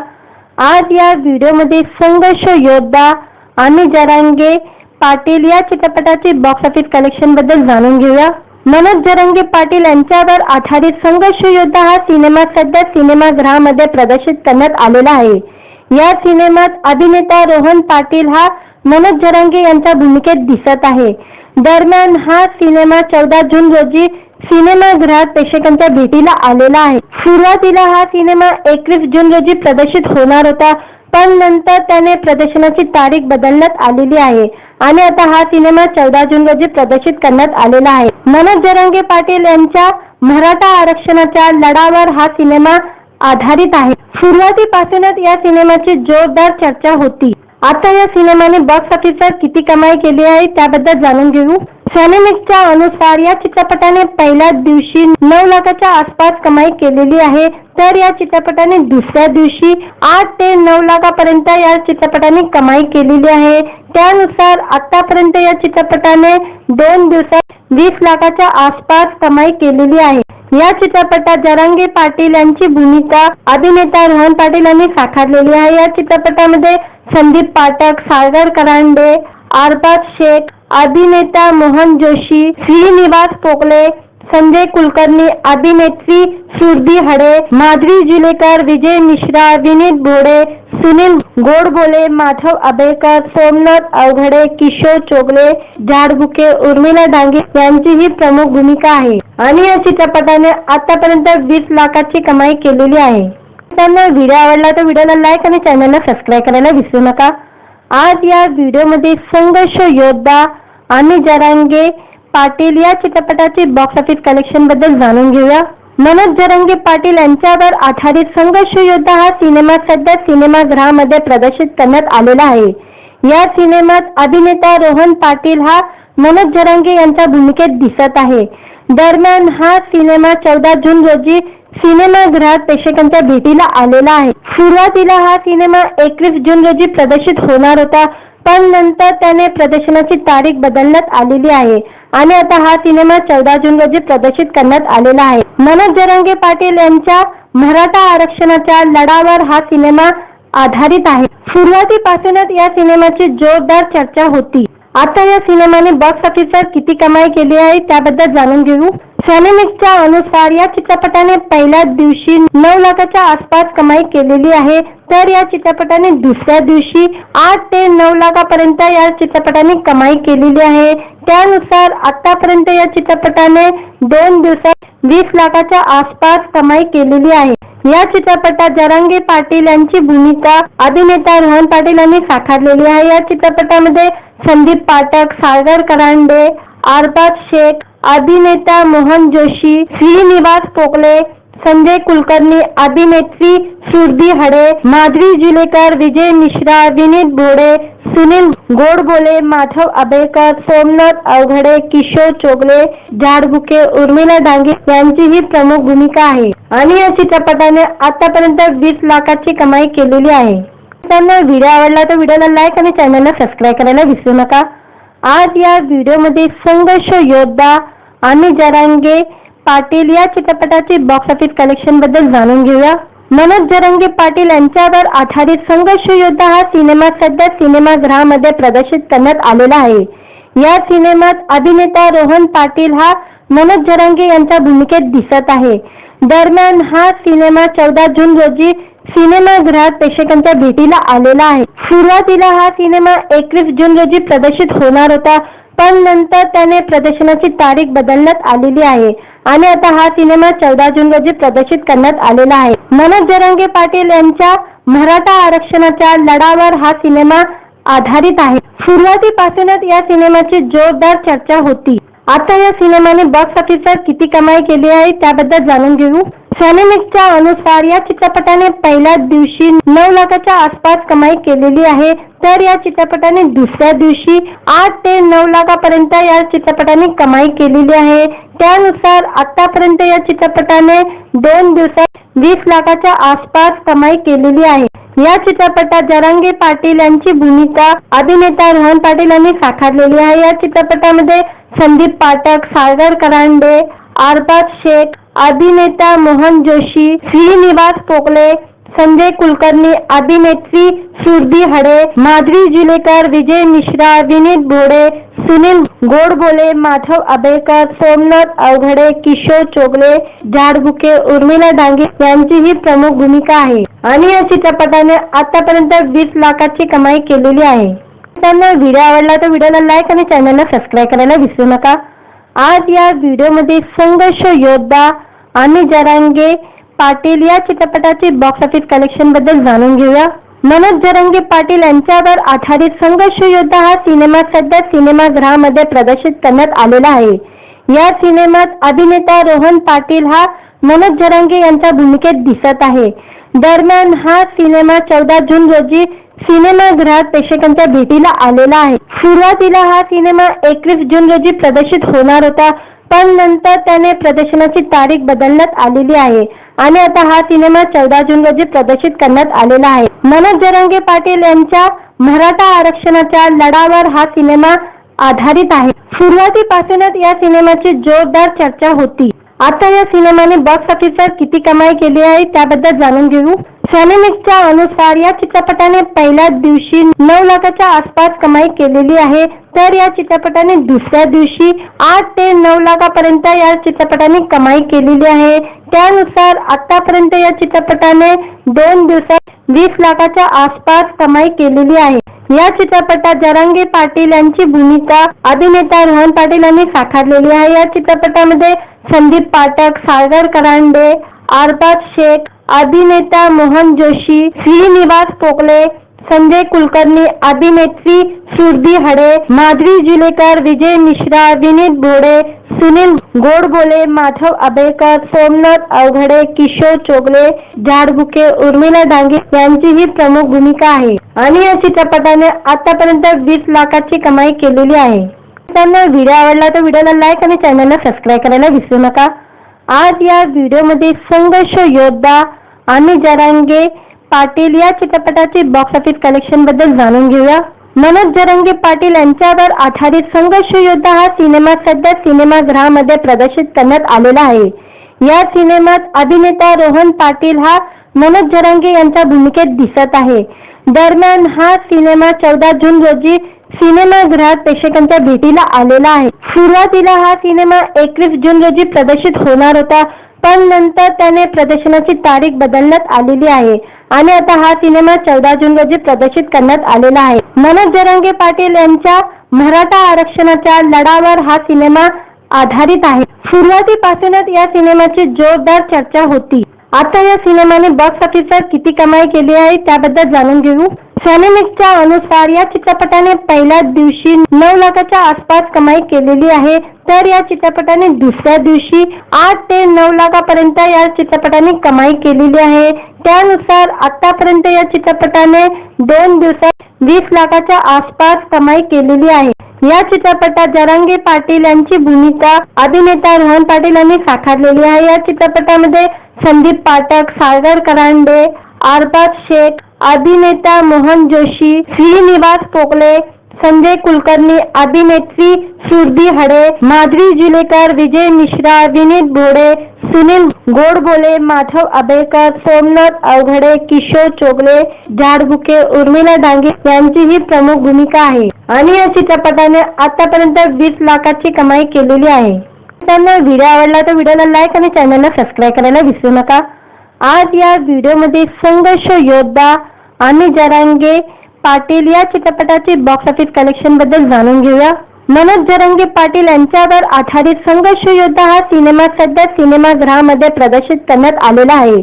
आज या व्हिडिओमध्ये संघर्ष योद्धा आणि जरांगे पाटील या चित्रपटाची बॉक्स ऑफिस कलेक्शन बद्दल जाणून घेऊया. मनोज जरांगे पाटील यांच्यावर आधारित संघर्ष योद्धा हा सिनेमा सध्या सिनेमागृहामध्ये प्रदर्शित करण्यात आलेला आहे. या सिनेमात अभिनेता रोहन पाटील हा मनोज जरांगे यांच्या भूमिकेत दिसत आहे. दरम्यान हा सिनेमा 14 जून रोजी सिनेमागृहात प्रेक्षकांच्या भेटीला आलेला आहे. सुरुवातीला हा सिनेमा 21 जून रोजी प्रदर्शित होणार होता, पण नंतर त्याने प्रदर्शनाची तारीख बदलण्यात आलेली आहे आणि आता हा सिनेमा 14 जून रोजी प्रदर्शित करण्यात आलेला आहे. मनोज जरांगे पाटील यांच्या मराठा आरक्षणाच्या लढ्यावर हा सिनेमा आधारित आहे. सुरुवातीपासूनच या सिनेमाची जोरदार चर्चा होती. आता या सिनेमाने बॉक्स ऑफिसवर किती कमाई केली आहे त्याबद्दल जाणून घेऊ. सॅनेमिक्सच्या अनुसार या चित्रपटाने पहिल्याच दिवशी 9 लाखाच्या आसपास कमाई केलेली आहे, तर या चित्रपटाने दुसऱ्या दिवशी 8 ते 9 लाखापर्यंत या चित्रपटाने कमाई केलेली आहे. त्यानुसार आतापर्यंत या चित्रपटाने 2 दिवसात 20 लाखाच्या आसपास कमाई केलेली आहे. या चित्रपटात जरांगे पाटील यांची भूमिका अभिनेता रोहन पाटील यांनी साकारलेली आहे. या चित्रपटामध्ये संदीप पाठक, सागर करांडे, अरबाज शेख, अभिनेता मोहन जोशी, श्रीनिवास पोकळे, संजय कुलकर्णी, अभिनेत्री सुरभी हडे, माधुरी जुलेकर, विजय मिश्रा, विनीत भोडे, सुनील गोडबोले, माधव आबेकर, सोमनाथ अवघडे, किशोर चोगले, झाडबुके, उर्मिला डांगे यांची ही प्रमुख भूमिका आहे आणि या चित्रपटाने आतापर्यंत 20 लाखाची कमाई केलेली आहे. त्यांना व्हिडिओ आवडला तर व्हिडिओला लाईक आणि चॅनलला सबस्क्राईब करायला विसरू नका. आज या व्हिडिओमध्ये संघर्ष योद्धा आणि जरांगे पाटील या चित्रपटाची बॉक्स ऑफिस कलेक्शन बद्दल जाणून घेऊया. मनोज जरांगे पाटील यांच्यावर आधारित संघर्ष योद्धा हा सिनेमा सध्या सिनेमागृहामध्ये प्रदर्शित करण्यात आलेला आहे. या सिनेमात अभिनेता रोहन पाटील हा मनोज जरांगे यांच्या भूमिकेत दिसत आहे. दरम्यान हा सिनेमा 14 जून रोजी सिनेमागृहात प्रेक्षकांच्या भेटीला आलेला आहे. सुरुवातीला हा सिनेमा 21 जून रोजी प्रदर्शित होणार होता, पण नंतर त्याने प्रदर्शनाची तारीख बदलण्यात आलेली आहे आणि आता हा सिनेमा 14 जून रोजी प्रदर्शित करण्यात आलेला आहे. मनोज जरांगे पाटील यांच्या मराठा आरक्षणाच्या लढ्यावर हा सिनेमा आधारित आहे. सुरुवातीपासूनच या सिनेमाची जोरदार चर्चा होती. आता या सिनेमाने बॉक्स ऑफिसवर किती कमाई केली आहे त्याबद्दल जाणून घेऊ. सिनेमिक्सच्या अनुसार या चित्रपटाने पहिल्याच दिवशी 9 लाखाच्या आसपास कमाई केलेली आहे, तर या चित्रपटाने दुसऱ्या दिवशी 8 ते 9 लाखापर्यंत या चित्रपटाने कमाई केलेली आहे. त्यानुसार आतापर्यंत या चित्रपटाने 2 दिवसात 20 लाखाच्या आसपास कमाई केलेली आहे. या चित्रपटात जरांगे पाटील यांची भूमिका अभिनेता रोहन पाटील यांनी साकारलेली आहे. या चित्रपटामध्ये संदीप पाठक, सागर करांडे, अरबाज शेख, अभिनेता मोहन जोशी, श्रीनिवास पोकले, संजय कुलकर्णी, अभिनेत्री सुरभी हडे, माधवी जुलेकर, विजय मिश्रा, विनीत भोडे, सुनील गोडबोले, माधव आबेकर, सोमनाथ अवघडे, किशोर चोगले, झाडबुके, उर्मिला डांगे यांची ही प्रमुख भूमिका आहे आणि या चित्रपटाने आतापर्यंत 20 लाखाची कमाई केलेली आहे. त्यांना व्हिडिओ आवडला तर व्हिडिओला लाईक आणि चॅनलला सबस्क्राईब करायला विसरू नका. आज या व्हिडिओमध्ये संघर्ष योद्धा आणि जरांगे पाटील या चित्रपटाची बॉक्स ऑफिस कलेक्शन बद्दल जाणून घेऊया. मनोज जरांगे पाटील यांच्यावर आधारित संघर्ष योद्धा हा सिनेमा सध्या सिनेमागृहामध्ये प्रदर्शित करण्यात आलेला आहे. या सिनेमात अभिनेता रोहन पाटील हा मनोज जरांगे यांच्या भूमिकेत दिसत आहे. दरम्यान हा सिनेमा 14 जून रोजी सिनेमागृहात प्रेक्षकांच्या भेटीला आलेला आहे. सुरुवातीला हा सिनेमा 21 जून रोजी प्रदर्शित होणार होता, पण नंतर त्याने प्रदर्शनाची तारीख बदलण्यात आलेली आहे आणि आता हा सिनेमा 14 जून रोजी प्रदर्शित करण्यात आलेला आहे. मनोज जरांगे पाटील यांच्या मराठा आरक्षणाच्या लढ्यावर हा सिनेमा आधारित आहे. सुरुवातीपासूनच या सिनेमाची जोरदार चर्चा होती. आता या सिनेमाने बॉक्स ऑफिसवर किती कमाई केली आहे त्याबद्दल जाणून घेऊ. सिनेमिक्सच्या अनुसार या चित्रपटाने पहिल्याच दिवशी 9 लाखाच्या आसपास कमाई केलेली आहे, तर या चित्रपटाने दुसऱ्या दिवशी 8 ते 9 लाखापर्यंत या चित्रपटाने कमाई केलेली आहे. त्यानुसार आतापर्यंत या चित्रपटाने 2 दिवसात 20 लाखाच्या आसपास कमाई केलेली आहे. या चित्रपटात जरांगे पाटील यांची भूमिका अभिनेता रोहन पाटील यांनी साकारलेली आहे. या चित्रपटामध्ये संदीप पाठक, सागर करांडे, अरबाज शेख, अभिनेता मोहन जोशी, श्रीनिवास पोकले, संजय कुलकर्णी, अभिनेत्री सुरभी हडे, माधवी जुलेकर, विजय मिश्रा, विनीत भोडे, सुनील गोडबोले, माधव आबेकर, सोमनाथ अवघडे, किशोर चोगले, झाडबुके, उर्मिला डांगे यांची ही प्रमुख भूमिका आहे आणि या चित्रपटाने आतापर्यंत 20 लाखाची कमाई केलेली आहे. त्यांना व्हिडिओ आवडला तर व्हिडिओला लाईक आणि चॅनलला सबस्क्राईब करायला विसरू नका. आज या व्हिडिओमध्ये संघर्ष योद्धा आणि जरांगे पाटील या चित्रपटाची बॉक्स ऑफिस कलेक्शन बद्दल जाणून घेऊया. मनोज जरांगे पाटील यांच्यावर आधारित संघर्ष योद्धा हा सिनेमा सध्या सिनेमागृहामध्ये प्रदर्शित करण्यात आलेला आहे. या सिनेमात अभिनेता रोहन पाटील हा मनोज जरांगे यांच्या भूमिकेत दिसत आहे. दरम्यान हा सिनेमा 14 जून रोजी सिनेमागृहात प्रेक्षकांच्या भेटीला आलेला आहे. सुरुवातीला हा सिनेमा 21 जून रोजी प्रदर्शित होणार होता, पण नंतर त्याने प्रदर्शनाची तारीख बदलण्यात आलेली आहे आणि आता हा सिनेमा 14 जून रोजी प्रदर्शित करण्यात आलेला आहे. मनोज जरांगे पाटील यांच्या मराठा आरक्षणाच्या लढ्यावर हा सिनेमा आधारित आहे. सुरुवातीपासूनच या सिनेमाची जोरदार चर्चा होती. आता या सिनेमाने बॉक्स ऑफिसवर किती कमाई केली आहे त्याबद्दल जाणून घेऊ. सिनेमिक्सच्या अनुसार या चित्रपटाने पहिल्याच दिवशी 9 लाखाच्या आसपास कमाई केलेली आहे, तर या चित्रपटाने दुसऱ्या दिवशी 8 ते 9 लाखापर्यंत या चित्रपटाने कमाई केलेली आहे. त्यानुसार आतापर्यंत या चित्रपटाने 2 दिवसात 20 लाखाच्या आसपास कमाई केलेली आहे. या चित्रपटात जरांगे पाटील यांची भूमिका अभिनेता रोहन पाटील यांनी साकारलेली आहे. या चित्रपटामध्ये संदीप पाठक, सागर करांडे, अरबाज शेख, अभिनेता मोहन जोशी, श्रीनिवास पोकले, संजय कुलकर्णी, अभिनेत्री सुरभी हडे, माधवी जुलेकर, विजय मिश्रा, विनीत भोडे, सुनील गोडबोले, माधव आबेकर, सोमनाथ अवघडे, किशोर चोगले, झाडबुके, उर्मिला डांगे यांची ही प्रमुख भूमिका आहे आणि या चित्रपटाने आतापर्यंत 20 लाखाची कमाई केलेली आहे. त्यांना व्हिडिओ आवडला तर व्हिडिओला लाईक आणि चॅनलला सबस्क्राईब करायला विसरू नका. आज या व्हिडिओमध्ये संघर्ष योद्धा आणि जरांगे पाटील या चित्रपटाची बॉक्स ऑफिस कलेक्शन बद्दल जाणून घेऊया. मनोज जरांगे पाटील यांच्यावर आधारित संघर्ष योद्धा हा सिनेमा सध्या सिनेमागृहामध्ये प्रदर्शित करण्यात आलेला आहे. या सिनेमात अभिनेता रोहन पाटील हा मनोज जरांगे यांच्या भूमिकेत दिसत आहे. दरम्यान हा सिनेमा 14 जून रोजी सिनेमागृहात प्रेक्षकांच्या भेटीला आलेला आहे। सुरुवातीला हा सिनेमा 21 जून रोजी प्रदर्शित होणार होता, पण नंतर त्याने प्रदर्शनाची तारीख बदलण्यात आलेली आहे आणि आता हा सिनेमा 14 जून रोजी प्रदर्शित करण्यात आलेला आहे। मनोज जरांगे पाटील यांच्या मराठा आरक्षणाच्या लढ्यावर हा सिनेमा आधारित आहे। सुरुवातीपासूनच या सिनेमाची जोरदार चर्चा होती। आता या सिनेमाने बॉक्स ऑफिसवर किती कमाई केली आहे त्याबद्दल जाणून घेऊ। सॅनेमिक्सच्या अनुसार या चित्रपटाने पहिल्या दिवशी 9 लाखाच्या आसपास कमाई केलेली आहे, तर या चित्रपटाने दुसऱ्या दिवशी 8 ते 9 लाखापर्यंत या चित्रपटाने कमाई केलेली आहे। त्यानुसार आतापर्यंत या चित्रपटाने 2 दिवसात 20 लाखाच्या आसपास कमाई केलेली आहे। या चित्रपटात जरांगे पाटील यांची भूमिका अभिनेता रोहन पाटील यांनी साकारलेली आहे। या चित्रपटामध्ये संदीप पाठक, सागर करांडे, अरबाज शेख, अभिनेता मोहन जोशी, श्रीनिवास पोकले, संजय कुलकर्णी, अभिनेत्री सुरभी हडे, माधुरी जुलेकर, विजय मिश्रा, विनीत भोडे, सुनील गोडबोले, माधव आबेकर, सोमनाथ अवघडे, किशोर चोगले, झाडबुके, उर्मिला डांगे यांची ही प्रमुख भूमिका आहे आणि या चित्रपटाने आतापर्यंत 20 लाखाची कमाई केलेली आहे। त्यांना व्हिडिओ आवडला तर व्हिडिओला लाईक आणि चॅनलला सबस्क्राईब करायला विसरू नका। आज या व्हिडिओमध्ये संघर्ष योद्धा आणि जरांगे पाटील या चित्रपटाचे बॉक्स ऑफिस कलेक्शन बद्दल जाणून घेऊया। मनोज जरांगे पाटील यांच्यावर आधारित संघर्ष योद्धा हा सिनेमा सध्या सिनेमागृहामध्ये प्रदर्शित करण्यात आलेला आहे।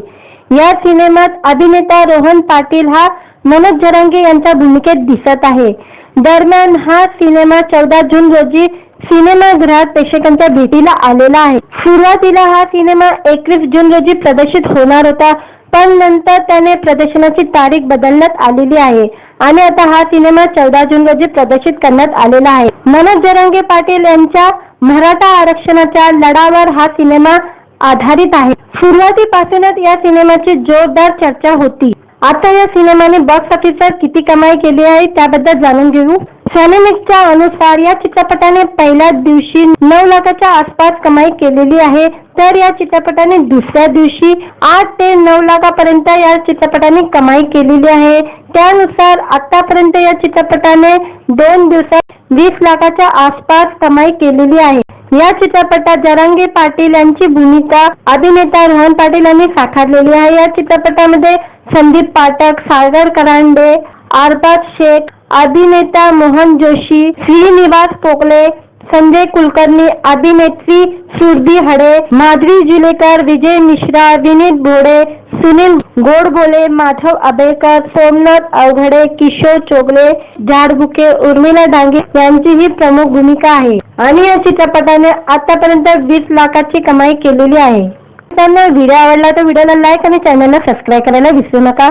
या सिनेमात अभिनेता रोहन पाटील हा मनोज जरांगे यांच्या भूमिकेत दिसत आहे। दरम्यान हा सिनेमा 14 जून रोजी सिनेमागृहात प्रेक्षकांच्या भेटीला आलेला आहे। सुरुवातीला हा सिनेमा 21 जून रोजी प्रदर्शित होणार होता, पण नंतर त्याने प्रदर्शनाची तारीख बदलण्यात आलेली आहे आणि आता हा सिनेमा 14 जून रोजी प्रदर्शित करण्यात आलेला आहे। मनोज जरांगे पाटील यांच्या मराठा आरक्षणाच्या लढ्यावर हा सिनेमा आधारित आहे। सुरुवातीपासूनच या सिनेमाची जोरदार चर्चा होती। आता या सिनेमाने बॉक्स ऑफिसवर किती कमाई केली आहे त्याबद्दल जाणून घेऊ। सॅनेमिक्सच्या अनुसार या चित्रपटाने पहिल्या दिवशी 9 लाखाच्या आसपास कमाई केलेली आहे, तर या चित्रपटाने दुसऱ्या दिवशी 8 ते 9 लाखापर्यंत या चित्रपटाने कमाई केलेली आहे। त्यानुसार आतापर्यंत या चित्रपटाने 2 दिवसात 20 लाखाच्या आसपास कमाई केलेली आहे। या चित्रपटात जरांगे पाटील यांची भूमिका अभिनेता रोहन पाटील यांनी साकारलेली आहे। या चित्रपटामध्ये संदीप पाठक, सागर करांडे, अरबाज शेख, अभिनेता मोहन जोशी, श्रीनिवास पोकले, संजय कुलकर्णी, अभिनेत्री सुरभी हडे, माधुरी जुलेकर, विजय मिश्रा, विनीत भोडे, सुनील गोडबोले, माधव आबेकर, सोमनाथ अवघडे, किशोर चोगले, झाडबुके, उर्मिला डांगे यांची ही प्रमुख भूमिका आहे आणि या चित्रपटाने आतापर्यंत 20 लाखाची कमाई केलेली आहे। त्यांना व्हिडिओ आवडला तर व्हिडिओला लाईक आणि चॅनलला सबस्क्राईब करायला विसरू नका।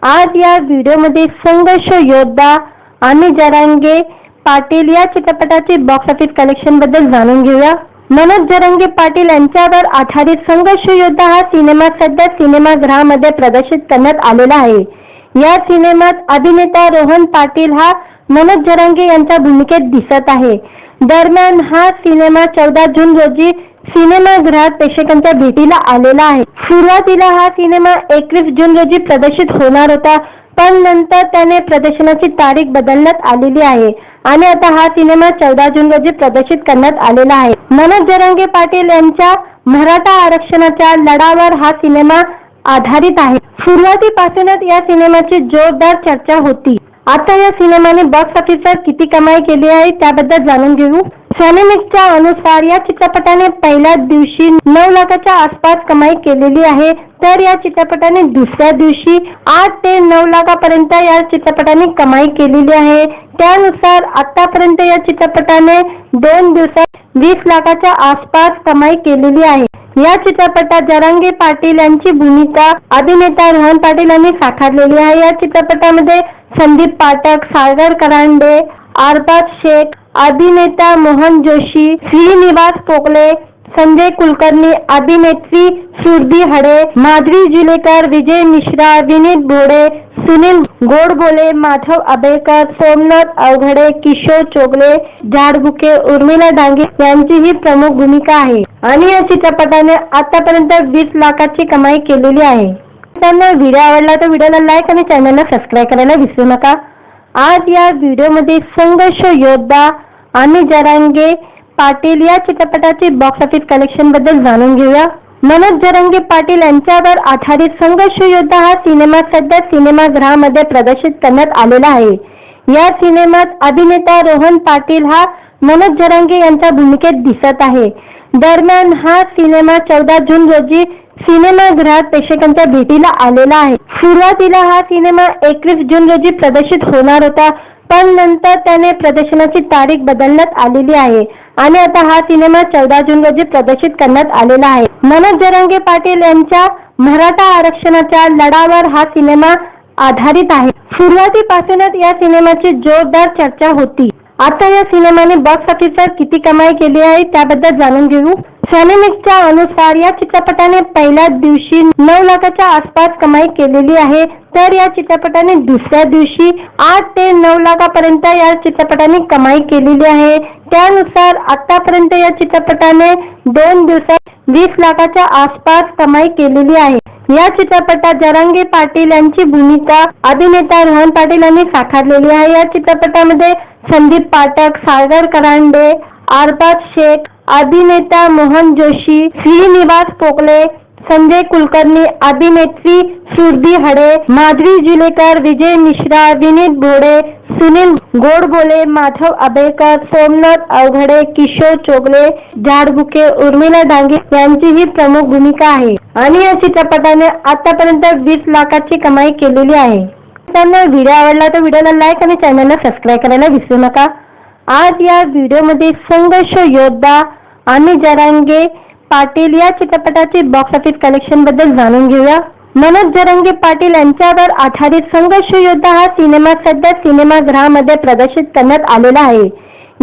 आज या व्हिडिओमध्ये संघर्ष योद्धा आणि जरांगे पाटील या चित्रपटाचे बॉक्स ऑफिस कलेक्शन बद्दल जाणून घेऊया। मनोज जरांगे पाटील यांच्यावर आधारित संघर्ष योद्धा हा सिनेमा सध्या सिनेमागृहामध्ये प्रदर्शित करण्यात आलेला आहे। या सिनेमात अभिनेता रोहन पाटील हा मनोज जरांगे यांच्या भूमिकेत दिसत आहे। दरम्यान हा सिनेमा 14 जून रोजी सिनेमागृहात प्रेक्षकांच्या भेटीला आलेला आहे। सुरुवातीला हा सिनेमा 21 जून रोजी प्रदर्शित होणार होता, पण नंतर त्याने प्रदर्शनाची तारीख बदलण्यात आलेली आहे आणि आता हा सिनेमा 14 जून रोजी प्रदर्शित करण्यात आलेला आहे। मनोज जरांगे पाटील यांच्या मराठा आरक्षणाच्या लढ्यावर हा सिनेमा आधारित आहे। सुरुवातीपासूनच या सिनेमाची जोरदार चर्चा होती। आता या सिनेमाने बॉक्स ऑफिसवर किती कमाई केली आहे त्याबद्दल जाणून घेऊ। सॅनेमिक्सच्या अनुसार या चित्रपटाने पहिल्या दिवशी 9 लाखाच्या आसपास कमाई केलेली आहे, तर या चित्रपटाने दुसऱ्या दिवशी 8 ते 9 लाखापर्यंत या चित्रपटाने कमाई केलेली आहे। त्यानुसार आतापर्यंत या चित्रपटाने 2 दिवसात 20 लाखाच्या आसपास कमाई केलेली आहे। या चित्रपटात जरांगे पाटील यांची भूमिका अभिनेता रोहन पाटील यांनी साकारलेली आहे। या चित्रपटामध्ये संदीप पाठक, सागर करांडे, अरबाज शेख, अभिनेता मोहन जोशी, श्रीनिवास पोकले, संजय कुलकर्णी, अभिनेत्री सुरभी हडे, माधुरी जुलेकर, विजय मिश्रा, विनीत भोडे, सुनील गोडबोले, माधव आबेकर, सोमनाथ अवघडे, किशोर चोगले, झाडबुके, उर्मिला डांगे यांची ही प्रमुख भूमिका आहे आणि या चित्रपटाने आतापर्यंत 20 लाखाची कमाई केलेली आहे। त्यांना व्हिडिओ आवडला तर व्हिडिओला लाईक आणि चॅनलला सबस्क्राईब करायला विसरू नका। आज या व्हिडिओमध्ये संघर्ष योद्धा आणि जरांगे पाटील या चित्रपटाचे बॉक्स ऑफिस कलेक्शन बद्दल जाणून घेऊया। मनोज जरांगे पाटील यांच्यावर आधारित संघर्ष योद्धा हा सिनेमा सध्या सिनेमागृहामध्ये प्रदर्शित करण्यात आलेला आहे। या सिनेमात अभिनेता रोहन पाटील हा मनोज जरांगे यांच्या भूमिकेत दिसत आहे। दरम्यान हा सिनेमा 14 जून रोजी सिनेमागृहात प्रेक्षकांच्या भेटीला आलेला आहे। सुरुवातीला हा सिनेमा 21 जून रोजी प्रदर्शित होणार होता, पण नंतर त्याने प्रदर्शनाची तारीख बदलण्यात आलेली आहे आणि आता हा सिनेमा 14 जून रोजी प्रदर्शित करण्यात आलेला आहे। मनोज जरांगे पाटील यांच्या मराठा आरक्षणाच्या लढ्यावर हा सिनेमा आधारित आहे। सुरुवातीपासूनच या सिनेमाची जोरदार चर्चा होती। आता या सिनेमाने बॉक्स ऑफिसवर किती कमाई केली आहे त्याबद्दल जाणून घेऊ। सॅनेमिक्सच्या अनुसार या चित्रपटाने पहिल्याच दिवशी 9 लाखाच्या आसपास कमाई केलेली आहे, तर या चित्रपटाने दुसऱ्या दिवशी 8 ते 9 लाखापर्यंत या चित्रपटाने कमाई केलेली आहे। त्यानुसार आतापर्यंत या चित्रपटाने 2 दिवसात 20 लाखाच्या आसपास कमाई केलेली आहे। या चित्रपटात जरांगे पाटील यांची भूमिका अभिनेता रोहन पाटील यांनी साकारलेली आहे। या चित्रपटामध्ये संदीप पाठक, सागर करांडे, अरबाज शेख, अभिनेता मोहन जोशी, श्रीनिवास पोकले, संजय कुलकर्णी, अभिनेत्री सुरभी हडे, माधवी जुलेकर, विजय मिश्रा, विनीत भोडे, सुनील गोडबोले, माधव आबेकर, सोमनाथ अवघडे, किशोर चोगले, झाडबुके, उर्मिला डांगे यांची ही प्रमुख भूमिका आहे आणि या चित्रपटाने आतापर्यंत 20 लाखाची कमाई केलेली आहे। त्यांना व्हिडिओ आवडला तर व्हिडिओला लाईक आणि चॅनलला सबस्क्राईब करायला विसरू नका। आज या व्हिडिओमध्ये संघर्ष योद्धा आणि जरांगे पाटील या चित्रपटाचे बॉक्स ऑफिस कलेक्शन बद्दल जाणून घेऊया। मनोज जरांगे पाटील यांच्यावर आधारित संघर्ष योद्धा हा सिनेमा सध्या सिनेमागृहामध्ये प्रदर्शित करण्यात आलेला आहे।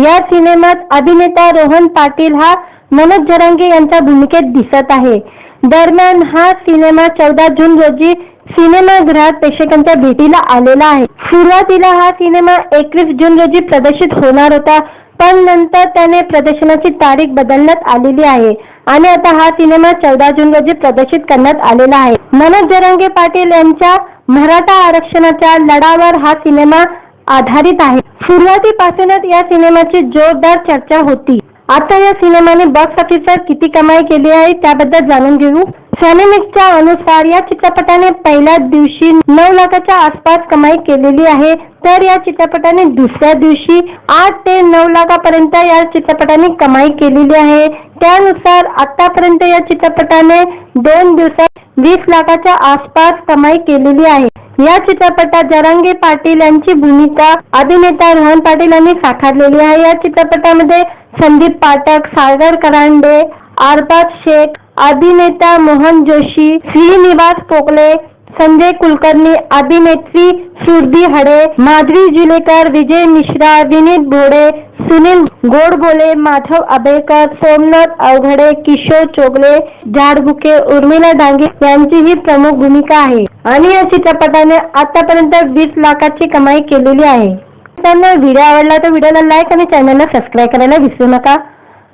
या सिनेमात अभिनेता रोहन पाटील हा मनोज जरांगे यांच्या भूमिकेत दिसत आहे। दरम्यान हा सिनेमा 14 जून रोजी सिनेमागृहात प्रेक्षकांच्या भेटीला आलेला आहे। सुरुवातीला हा सिनेमा 21 जून रोजी प्रदर्शित होणार होता, पण नंतर त्याने प्रदर्शनाची तारीख बदलण्यात आलेली आहे आणि आता हा सिनेमा 14 जून रोजी प्रदर्शित करण्यात आलेला आहे। मनोज जरांगे पाटील यांच्या मराठा आरक्षणाच्या लढ्यावर हा सिनेमा आधारित आहे। सुरुवातीपासूनच या सिनेमाची जोरदार चर्चा होती। आता या सिनेमाने बॉक्स ऑफिसवर किती कमाई केली आहे त्याबद्दल जाणून घेऊ। सॅनेमिक्सच्या अनुसार या चित्रपटाने पहिल्याच दिवशी 9 लाखाच्या आसपास कमाई केलेली आहे, तर या चित्रपटाने दुसऱ्या दिवशी 8 ते 9 लाखापर्यंत या चित्रपटाने कमाई केलेली आहे। त्यानुसार आतापर्यंत या चित्रपटाने 2 दिवसात 20 लाखाच्या आसपास कमाई केलेली आहे। या चित्रपटात जरांगे पाटील यांची भूमिका अभिनेता रोहन पाटील यांनी साकारलेली आहे। या चित्रपटामध्ये संदीप पाठक, सागर करांडे, अरबाज शेख, अभिनेता मोहन जोशी, श्रीनिवास पोकले, संजय कुलकर्णी, अभिनेत्री सुरभी हडे, माधवी जुलेकर, विजय मिश्रा, विनीत भोडे, सुनील गोडबोले, माधव आबेकर, सोमनाथ अवघडे, किशोर चोगले, झाडबुके, उर्मिला डांगे यांची ही प्रमुख भूमिका आहे आणि या चित्रपटाने आतापर्यंत 20 लाखाची कमाई केलेली आहे। त्यांना व्हिडिओ आवडला तर व्हिडिओला लाईक आणि चॅनलला सबस्क्राईब करायला विसरू नका।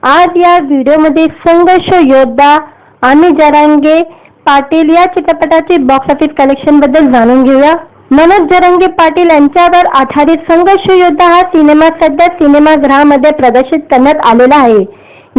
आज या व्हिडिओमध्ये संघर्ष योद्धा आणि जरांगे पाटील या चित्रपटाचे बॉक्स ऑफिस कलेक्शन बद्दल जाणून घेऊया। मनोज जरांगे पाटील यांच्यावर आधारित संघर्ष योद्धा हा सिनेमा सध्या सिनेमागृहामध्ये प्रदर्शित करण्यात आलेला आहे।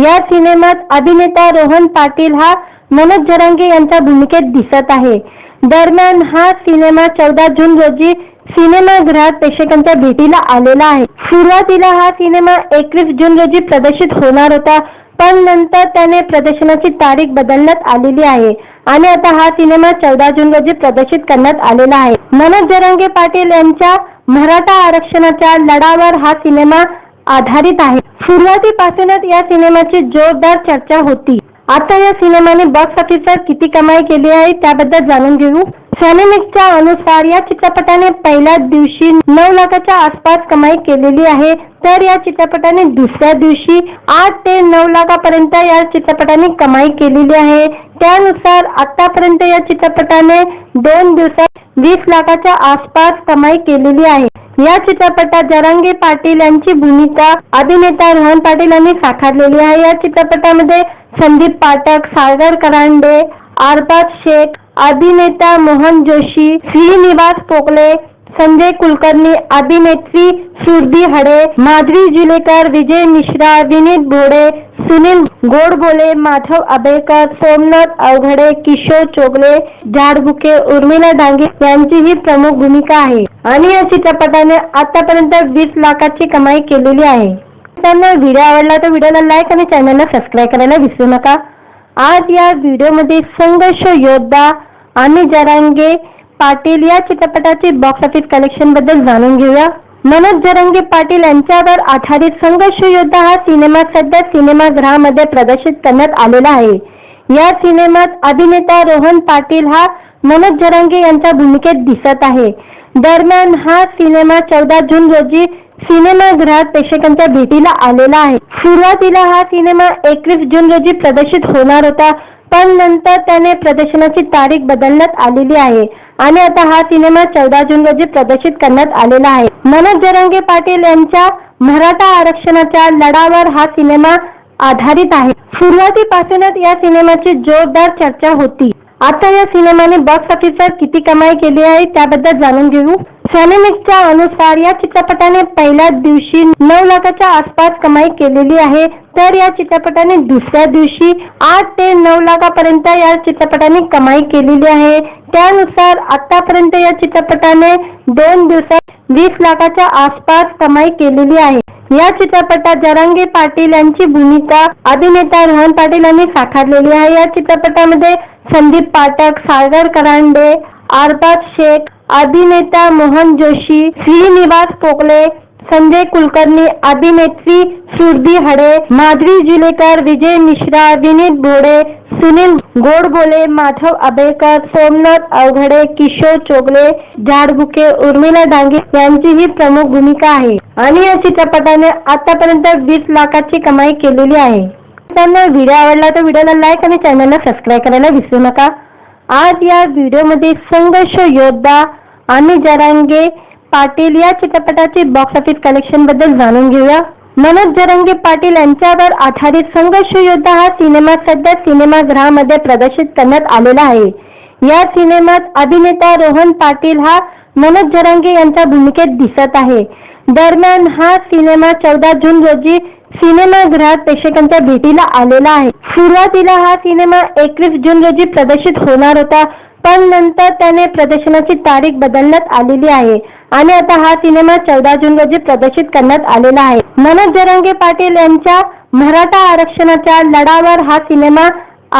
या सिनेमात अभिनेता रोहन पाटील हा मनोज जरांगे यांच्या भूमिकेत दिसत आहे। दरम्यान हा सिनेमा 14 जून रोजी सिनेमागृहात प्रेक्षकांच्या भेटीला आलेला आहे। सुरुवातीला हा सिनेमा 21 जून रोजी प्रदर्शित होणार होता, पण नंतर त्याने प्रदर्शनाची तारीख बदलण्यात आलेली आहे आणि आता हा सिनेमा 14 जून रोजी प्रदर्शित करण्यात आलेला आहे। मनोज जरांगे पाटील यांच्या मराठा आरक्षणाच्या लढ्यावर हा सिनेमा आधारित आहे। सुरुवातीपासूनच या सिनेमाची जोरदार चर्चा होती। आता या सिनेमाने बॉक्स ऑफिसवर किती कमाई केली आहे त्याबद्दल जाणून घेऊ। सॅनेमिक्सच्या अनुसार या चित्रपटाने पहिल्याच दिवशी 9 लाखाच्या आसपास कमाई केलेली आहे, तर या चित्रपटाने दुसऱ्या दिवशी 8 ते 9 लाखापर्यंत या चित्रपटाने कमाई केलेली आहे। त्यानुसार आतापर्यंत या चित्रपटाने 2 दिवसात 20 लाखाच्या आसपास कमाई केलेली आहे। या चित्रपटात जरांगे पाटील यांची भूमिका अभिनेता रोहन पाटील यांनी साकारलेली आहे। या चित्रपटामध्ये संदीप पाठक, सागर करांडे, अरबाज शेख, अभिनेता मोहन जोशी, श्रीनिवास पोकले, संजय कुलकर्णी, अभिनेत्री सुरभी हडे, माधवी जुलेकर, विजय मिश्रा, विनीत भोडे, सुनील गोडबोले, माधव आबेकर, सोमनाथ अवघडे, किशोर चोगले, झाडबुके, उर्मिला डांगे यांची ही प्रमुख भूमिका आहे आणि या चित्रपटाने आतापर्यंत 20 लाखाची कमाई केलेली आहे. त्यांना व्हिडिओ आवडला तर व्हिडिओला लाईक आणि चॅनलला सबस्क्राईब करायला विसरू नका. आज या व्हिडिओमध्ये संघर्ष योद्धा आणि जरांगे पाटील या चित्रपटाची बॉक्स ऑफिस कलेक्शन बद्दल जाणून घेऊया. मनोज जरांगे पाटील यांच्यावर आधारित संघर्ष योद्धा हा सिनेमा सध्या सिनेमागृहामध्ये प्रदर्शित करण्यात आलेला आहे. या सिनेमात अभिनेता रोहन पाटील हा मनोज जरांगे यांच्या भूमिकेत दिसत आहे. दरम्यान हा सिनेमा 14 जून रोजी सिनेमागृहात प्रेक्षकांच्या भेटीला आलेला आहे. सुरुवातीला हा सिनेमा 21 जून रोजी प्रदर्शित होणार होता, पण नंतर त्याने प्रदर्शनाची तारीख बदलण्यात आलेली आहे आणि आता हा सिनेमा 14 जून रोजी प्रदर्शित करण्यात आलेला आहे. मनोज जरांगे पाटील यांच्या मराठा आरक्षणाच्या लढ्यावर हा सिनेमा आधारित आहे. सुरुवातीपासूनच या सिनेमाची जोरदार चर्चा होती. आता या सिनेमाने बॉक्स ऑफिसवर किती कमाई केली आहे त्याबद्दल जाणून घेऊ. सॅनेमिक्सच्या अनुसार या चित्रपटाने पहिल्याच दिवशी 9 लाखाच्या आसपास कमाई केलेली आहे, तर या चित्रपटाने दुसऱ्या दिवशी 8 ते 9 लाखापर्यंत या चित्रपटाने कमाई केलेली आहे. त्यानुसार आतापर्यंत या चित्रपटाने 2 दिवसात 20 लाखाच्या आसपास कमाई केलेली आहे. या चित्रपटात जरांगे पाटील यांची भूमिका अभिनेता रोहन पाटील यांनी साकारलेली आहे. या चित्रपटामध्ये संदीप पाठक, सागर करांडे, अरबाज शेख, अभिनेता मोहन जोशी, श्रीनिवास पोकले, संजय कुलकर्णी, अभिनेत्री सुरभी हडे, माधवी जुलेकर, विजय मिश्रा, विनीत भोडे, सुनील गोडबोले, माधव आबेकर, सोमनाथ अवघडे, किशोर चोगले, झाडबुके, उर्मिला डांगे यांची ही प्रमुख भूमिका आहे आणि या चित्रपटाने आतापर्यंत 20 लाखाची कमाई केलेली आहे. त्यांना व्हिडिओ आवडला तर व्हिडिओला लाईक आणि चॅनलला सबस्क्राईब करायला विसरू नका. आज या व्हिडिओमध्ये संघर्ष योद्धा आणि जरांगे पाटील या चित्रपटाची बॉक्स ऑफिस कलेक्शन बद्दल जाणून घेऊया. मनोज जरांगे पाटील यांच्यावर आधारित संघर्ष योद्धा हा सिनेमा सध्या सिनेमागृहामध्ये प्रदर्शित करण्यात आलेला आहे. या सिनेमात अभिनेता रोहन पाटील हा मनोज जरांगे यांच्या भूमिकेत दिसत आहे. दरम्यान हा सिनेमा 14 जून रोजी सिनेमागृहात प्रेक्षकांच्या भेटीला आलेला आहे. सुरुवातीला हा सिनेमा 21 जून रोजी प्रदर्शित होणार होता, पण नंतर त्याने प्रदर्शनाची तारीख बदलण्यात आलेली आहे आणि आता हा सिनेमा 14 जून रोजी प्रदर्शित करण्यात आलेला आहे. मनोज जरांगे पाटील यांच्या मराठा आरक्षणाच्या लढ्यावर हा सिनेमा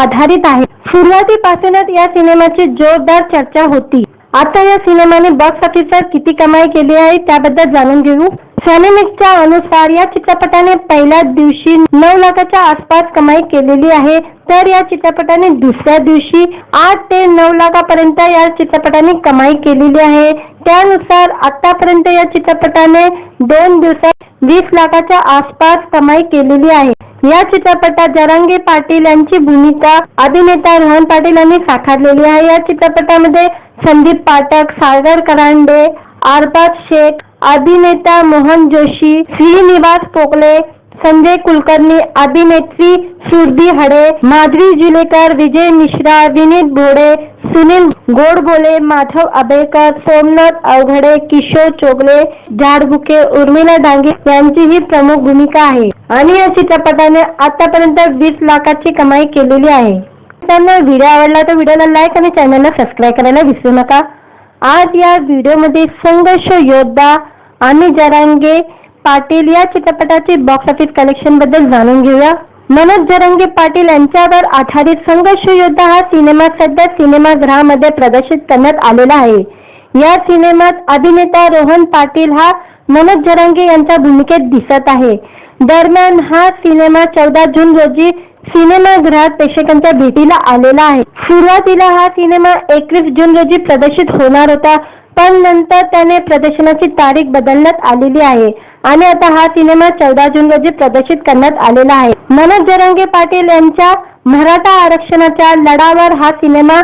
आधारित आहे. सुरुवातीपासूनच या सिनेमाची जोरदार चर्चा होती. आता या सिनेमाने बॉक्स ऑफिसवर किती कमाई केली आहे त्याबद्दल जाणून घेऊ. सॅनेमिक्सच्या अनुसार या चित्रपटाने पहिल्याच दिवशी 9 लाखाच्या आसपास कमाई केलेली आहे, तर या चित्रपटाने दुसऱ्या दिवशी 8 ते 9 लाखापर्यंत या चित्रपटाने कमाई केलेली आहे. त्यानुसार आतापर्यंत या चित्रपटाने 2 दिवसात 20 लाखाच्या आसपास कमाई केलेली आहे. या चित्रपटात जरांगे पाटील यांची भूमिका अभिनेता रोहन पाटील यांनी साकारलेली आहे. या चित्रपटामध्ये संदीप पाठक, सागर करांडे, अरबाज शेख, अभिनेता मोहन जोशी, श्रीनिवास पोकले, संजय कुलकर्णी, अभिनेत्री सुरभी हडे, माधवी जुलेकर, विजय मिश्रा, विनीत भोडे, सुनील गोडबोले, माधव आबेकर, सोमनाथ अवघडे, किशोर चोगले, झाडबुके, उर्मिला डांगे यांची ही प्रमुख भूमिका आहे आणि या चित्रपटाने आतापर्यंत 20 लाखाची कमाई केलेली आहे. त्यांना व्हिडिओ आवडला तर व्हिडिओला लाईक आणि चॅनलला सबस्क्राईब करायला विसरू नका. आज या व्हिडिओमध्ये संघर्ष योद्धा आणि जरांगे पाटील या चित्रपटाची बॉक्स ऑफिस कलेक्शन बद्दल जाणून घेऊया. मनोज जरांगे पाटील यांच्यावर आधारित संघर्ष योद्धा हा सिनेमा सध्या सिनेमागृहामध्ये प्रदर्शित करण्यात आलेला आहे. या सिनेमात अभिनेता रोहन पाटील हा मनोज जरांगे यांच्या भूमिकेत दिसत आहे. दरम्यान हा सिनेमा 14 जून रोजी सिनेमागृहात प्रेक्षकांच्या भेटीला आलेला आहे. सुरुवातीला हा सिनेमा 21 जून रोजी प्रदर्शित होणार होता, पण नंतर त्याने प्रदर्शनाची तारीख बदलण्यात आलेली आहे आणि आता हा सिनेमा 14 जून रोजी प्रदर्शित करण्यात आलेला आहे. मनोज जरांगे पाटील यांच्या मराठा आरक्षणाच्या लढ्यावर हा सिनेमा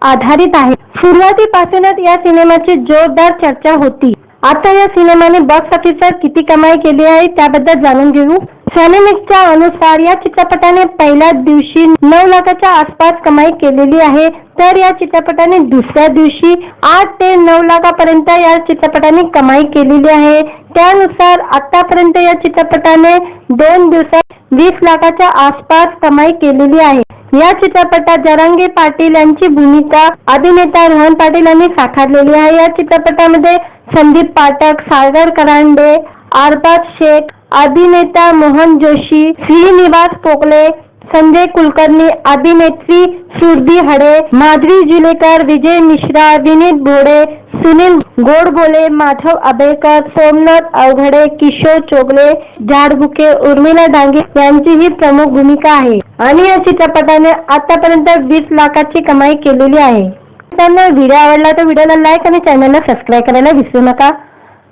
आधारित आहे. सुरुवातीपासूनच या सिनेमाची जोरदार चर्चा होती. आता या सिनेमाने बॉक्स ऑफिसवर किती कमाई केली आहे त्याबद्दल जाणून घेऊ. सॅनेमिक्सच्या अनुसार या चित्रपटाने पहिल्याच दिवशी 9 लाखाच्या आसपास कमाई केलेली आहे, तर या चित्रपटाने दुसऱ्या दिवशी 8 ते 9 लाखापर्यंत या चित्रपटाने कमाई केलेली आहे. त्यानुसार आतापर्यंत या चित्रपटाने 2 दिवसात 20 लाखाच्या आसपास कमाई केलेली आहे. या चित्रपटात जरांगे पाटील यांची भूमिका अभिनेता रोहन पाटील यांनी साकारलेली आहे. या चित्रपटामध्ये संदीप पाठक, सागर करांडे, अरबाज शेख, अभिनेता मोहन जोशी, श्रीनिवास पोकले, संजय कुलकर्णी, अभिनेत्री सुरभी हडे, माधवी जुलेकर, विजय मिश्रा, विनीत भोडे, सुनील गोडबोले, माधव आबेकर, सोमनाथ अवघडे, किशोर चोगले, झाडबुके, उर्मिला डांगे यांची ही प्रमुख भूमिका आहे आणि या चित्रपटाने आतापर्यंत 20 लाखाची कमाई केलेली आहे. त्यांना व्हिडिओ आवडला तर व्हिडिओला लाईक आणि चॅनलला सबस्क्राईब करायला विसरू नका.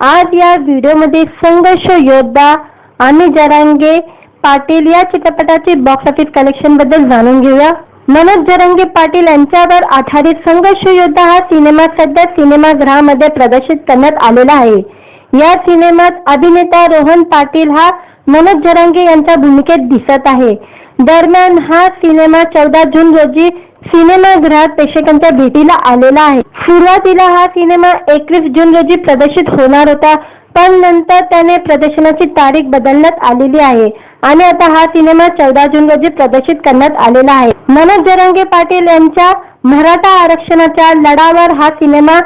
आज या व्हिडिओमध्ये संघर्ष योद्धा आणि जरांगे पाटील या चित्रपटाची बॉक्स ऑफिस कलेक्शन बद्दल जाणून घेऊया. मनोज जरांगे पाटील यांच्यावर आधारित संघर्ष योद्धा हा सिनेमा सध्या सिनेमागृहामध्ये प्रदर्शित करण्यात आलेला आहे. या सिनेमात अभिनेता रोहन पाटील हा मनोज जरांगे यांच्या भूमिकेत दिसत आहे. दरम्यान हा सिनेमा 14 जून रोजी सिनेमागृहात प्रेक्षकांच्या भेटीला आलेला आहे. सुरुवातीला हा सिनेमा 21 जून रोजी प्रदर्शित होणार होता, पण नंतर त्याने प्रदर्शनाची तारीख बदलण्यात आलेली आहे आणि आता हा सिनेमा 14 जून रोजी प्रदर्शित करण्यात आलेला आहे. मनोज जरांगे पाटील यांच्या मराठा आरक्षणाच्या लढ्यावर हा सिनेमा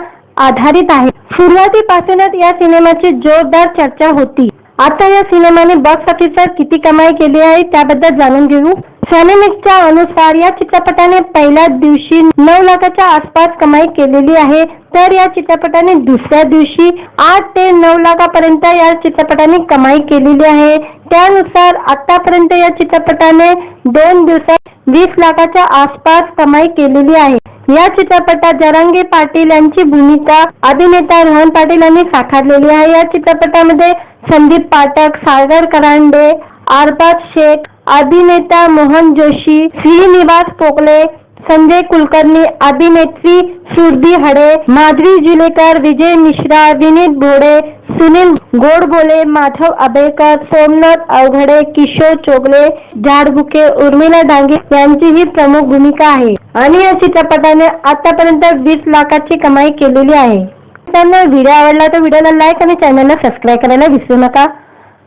आधारित आहे. सुरुवातीपासूनच या सिनेमाची जोरदार चर्चा होती. आता या सिनेमाने बॉक्स ऑफिसवर किती कमाई केली आहे त्याबद्दल जाणून घेऊ. सॅनेमिक्सच्या अनुसार या चित्रपटाने पहिल्याच दिवशी 9 लाखाच्या आसपास कमाई केलेली आहे, तर या चित्रपटाने दुसऱ्या दिवशी 8 ते 9 लाखापर्यंत या चित्रपटाने कमाई केलेली आहे. त्यानुसार आतापर्यंत या चित्रपटाने 2 दिवसात 20 लाखाच्या आसपास कमाई केलेली आहे. या चित्रपटात जरांगे पाटील यांची भूमिका अभिनेता रोहन पाटील यांनी साकारलेली आहे. या चित्रपटामध्ये संदीप पाठक, सागर करांडे, अरबाज शेख, अभिनेता मोहन जोशी, श्रीनिवास पोकले, संजय कुलकर्णी, अभिनेत्री सुरभी हडे, माधवी जुलेकर, विजय मिश्रा, विनीत भोडे, सुनील गोडबोले, माधव आबेकर, सोमनाथ अवघडे, किशोर चोगले, झाडबुके, उर्मिला डांगे यांची ही प्रमुख भूमिका आहे आणि या चित्रपटाने आतापर्यंत 20 लाखाची कमाई केलेली आहे. त्यांना व्हिडिओ आवडला तर व्हिडिओला लाईक आणि चॅनलला सबस्क्राईब करायला विसरू नका.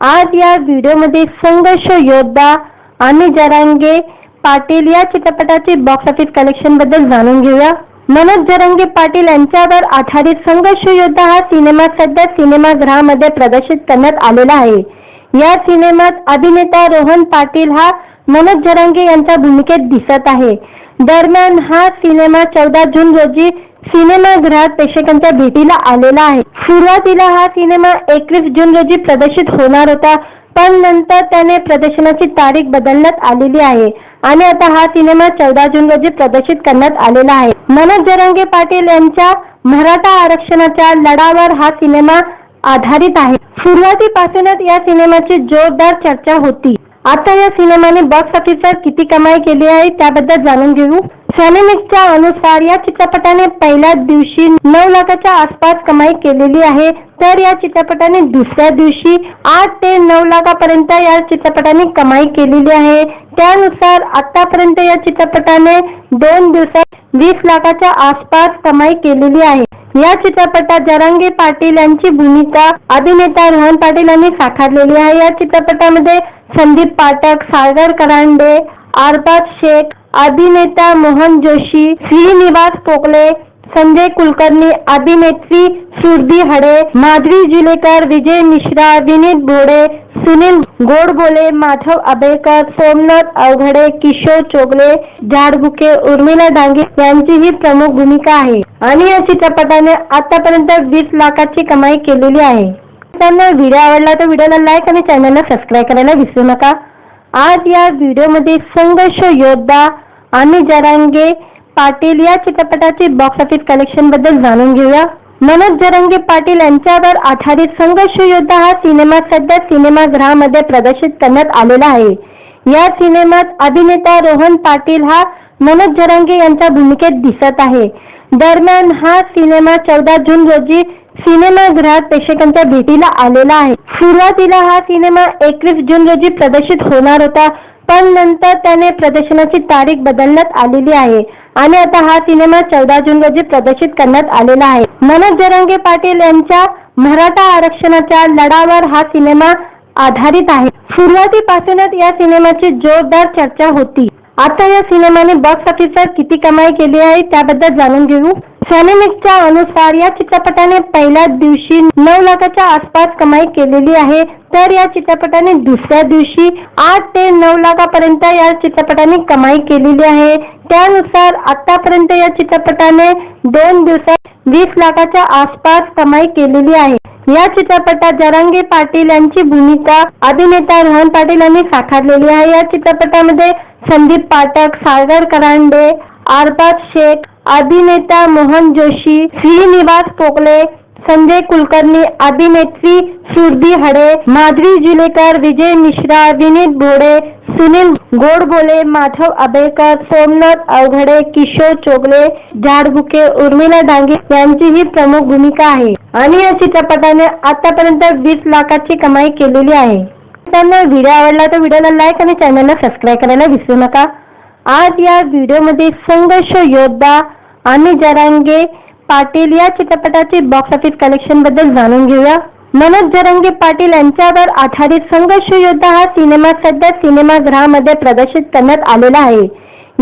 आज या व्हिडिओमध्ये संघर्ष योद्धा आणि जरांगे पाटील या चित्रपटाची बॉक्स ऑफिस कलेक्शन बद्दल जाणून घेऊया. मनोज जरांगे पाटील यांच्यावर आधारित संघर्ष योद्धा हा सिनेमा सध्या सिनेमागृहामध्ये प्रदर्शित करण्यात आलेला आहे. या सिनेमात अभिनेता रोहन पाटील हा मनोज जरांगे यांच्या भूमिकेत दिसत आहे. दरम्यान हा सिनेमा 14 जून रोजी सिनेमागृहात प्रेक्षकांच्या भेटीला आलेला आहे. सुरुवातीला हा सिनेमा 21 जून रोजी प्रदर्शित होणार होता, पण नंतर त्याने प्रदर्शनाची तारीख बदलण्यात आलेली आहे आणि आता हा सिनेमा 14 जून रोजी प्रदर्शित करण्यात आलेला आहे. मनोज जरांगे पाटील यांच्या मराठा आरक्षणाच्या लढ्यावर हा सिनेमा आधारित आहे. सुरुवातीपासूनच या सिनेमाची जोरदार चर्चा होती. आता या सिनेमाने बॉक्स ऑफिसवर किती कमाई केली आहे त्याबद्दल जाणून घेऊ. सॅनेमिक्सच्या अनुसार या चित्रपटाने पहिल्याच दिवशी 9 लाखाच्या आसपास कमाई केलेली आहे, तर या चित्रपटाने दुसऱ्या दिवशी 8 ते 9 लाखापर्यंत या चित्रपटाने कमाई केलेली आहे. त्यानुसार आतापर्यंत या चित्रपटाने 2 दिवसात 20 लाखाच्या आसपास कमाई केलेली आहे. या चित्रपटात जरांगे पाटील यांची भूमिका अभिनेता रोहन पाटील यांनी साकारलेली आहे. या चित्रपटामध्ये संदीप पाठक, सागर करांडे, अरबाज शेख, अभिनेता मोहन जोशी, श्रीनिवास पोकले, संजय कुलकर्णी, अभिनेत्री सुरभी हडे, माधवी जुलेकर, विजय मिश्रा, विनीत भोडे, सुनील गोडबोले, माधव आबेकर, सोमनाथ अवघडे, किशोर चोगले, झाडबुके, उर्मिला डांगे यांची ही प्रमुख भूमिका आहे आणि या चित्रपटाने आतापर्यंत 20 लाखाची कमाई केलेली आहे. त्यांना व्हिडिओ आवडला तर व्हिडिओला लाईक आणि चॅनलला सबस्क्राईब करायला विसरू नका. आज या व्हिडिओमध्ये संघर्ष योद्धा आणि जरांगे पाटील या चित्रपटाची बॉक्स ऑफिस कलेक्शन बद्दल जाणून घेऊया. मनोज जरांगे पाटील यांच्यावर आधारित संघर्ष योद्धा हा सिनेमा सध्या सिनेमागृहामध्ये प्रदर्शित करण्यात आलेला आहे. या सिनेमात अभिनेता रोहन पाटील हा मनोज जरांगे यांच्या भूमिकेत दिसत आहे. दरम्यान हा सिनेमा 14 जून रोजी सिनेमागृहात प्रेक्षकांच्या भेटीला आलेला आहे। सुरुवातीला हा सिनेमा 21 जून रोजी प्रदर्शित होणार होता, पण नंतर त्याने प्रदर्शनाची तारीख बदलण्यात आलेली आहे आणि आता हा सिनेमा 14 जून रोजी प्रदर्शित करण्यात आलेला आहे। मनोज जरांगे पाटील यांच्या मराठा आरक्षणाच्या लढ्यावर हा सिनेमा आधारित आहे। सुरुवातीपासूनच या सिनेमाची जोरदार चर्चा होती। आता या सिनेमाने बॉक्स ऑफिसवर किती कमाई केली आहे त्याबद्दल जाणून घेऊ। सॅनेमिक्सच्या अनुसार या चित्रपटाने पहिल्याच दिवशी 9 लाखाच्या आसपास कमाई केलेली आहे, तर या चित्रपटाने दुसऱ्या दिवशी 8 ते 9 लाखापर्यंत या चित्रपटाने कमाई केलेली आहे। त्यानुसार आतापर्यंत या चित्रपटाने 2 दिवसात 20 लाखाच्या आसपास कमाई केलेली आहे। या चित्रपटात जरांगे पाटील यांची भूमिका अभिनेता रोहन पाटील यांनी साकारलेली आहे। या चित्रपटामध्ये संदीप पाठक, सागर करांडे, अरबाज शेख, अभिनेता मोहन जोशी, श्रीनिवास पोकले, संजय कुलकर्णी, अभिनेत्री सुरभी हडे, माधवी जुलेकर, विजय मिश्रा, विनीत भोडे, सुनील गोडबोले, माधव आबेकर, सोमनाथ अवघडे, किशोर चोगले, झाडबुके, उर्मिला डांगे यांची ही प्रमुख भूमिका आहे आणि या चित्रपटाने आतापर्यंत 20 लाखाची कमाई केलेली आहे। त्यांना व्हिडिओ आवडला तर व्हिडिओला लाईक आणि चॅनलला सबस्क्राईब करायला विसरू नका। आज या व्हिडिओमध्ये संघर्ष योद्धा आणि जरांगे पाटील या चित्रपटाचे बॉक्स ऑफिस कलेक्शन बद्दल जाणून घेऊया। मनोज जरांगे पाटील यांच्यावर आधारित संघर्ष योद्धा हा सिनेमा सध्या सिनेमागृहामध्ये प्रदर्शित करण्यात आलेला आहे।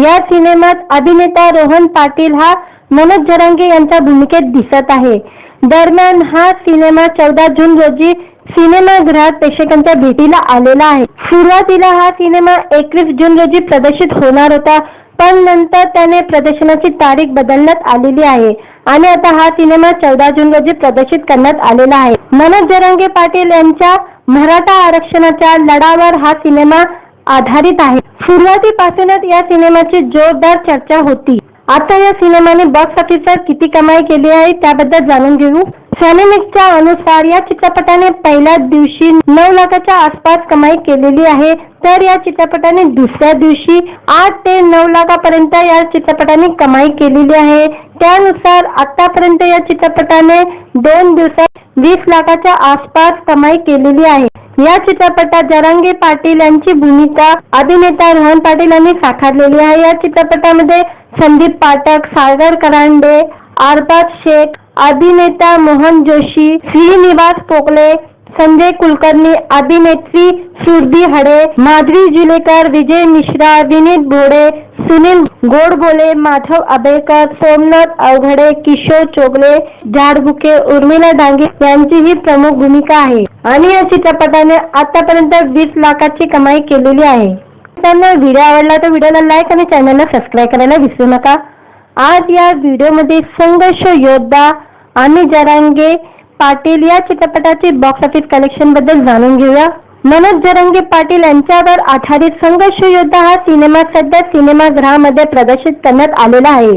या सिनेमात अभिनेता रोहन पाटील हा मनोज जरांगे यांच्या भूमिकेत दिसत आहे। दरम्यान हा सिनेमा 14 जून रोजी सिनेमागृहात प्रेक्षकांच्या भेटीला आलेला आहे। सुरुवातीला हा सिनेमा 21 जून रोजी प्रदर्शित होणार होता, पण नंतर त्याने प्रदर्शनाची तारीख बदलण्यात आलेली आहे आणि आता हा सिनेमा 14 जून रोजी प्रदर्शित करण्यात आलेला आहे। मनोज जरांगे पाटील यांच्या मराठा आरक्षणाच्या लढ्यावर हा सिनेमा आधारित आहे। सुरुवातीपासूनच या सिनेमाची जोरदार चर्चा होती। आता या सिनेमाने बॉक्स ऑफिसवर किती कमाई केली आहे त्याबद्दल जाणून घेऊ। सॅनेमिक्सच्या अनुसार या चित्रपटाने पहिल्याच दिवशी 9 लाखाच्या आसपास कमाई केलेली आहे, तर या चित्रपटाने दुसऱ्या दिवशी 8 ते 9 लाखापर्यंत या चित्रपटाने कमाई केलेली आहे। त्यानुसार आतापर्यंत या चित्रपटाने 2 दिवसात 20 लाखाच्या आसपास कमाई केलेली आहे। या चित्रपटात जरांगे पाटील यांची भूमिका अभिनेता रोहन पाटील यांनी साकारलेली आहे। या चित्रपटामध्ये संदीप पाठक, सागर करांडे, अरबाज शेख, अभिनेता मोहन जोशी, श्रीनिवास पोकले, संजय कुलकर्णी, अभिनेत्री सुरभी हडे, माधवी जुलेकर, विजय मिश्रा, विनीत भोडे, सुनील गोडबोले, माधव आबेकर, सोमनाथ अवघडे, किशोर चोगले, झाडबुके, उर्मिला डांगे यांची ही प्रमुख भूमिका आहे आणि या चित्रपटाने आतापर्यंत 20 लाखाची कमाई केलेली आहे। त्यांना व्हिडिओ आवडला तर व्हिडिओला लाईक आणि चॅनलला सबस्क्राईब करायला विसरू नका। आज या व्हिडिओमध्ये संघर्ष योद्धा आणि जरांगे पाटील या चित्रपटाचे बॉक्स ऑफिस कलेक्शन बद्दल जाणून घेऊया। मनोज जरांगे पाटील यांच्यावर आधारित संघर्ष योद्धा हा सिनेमा सध्या सिनेमागृहामध्ये प्रदर्शित करण्यात आलेला आहे।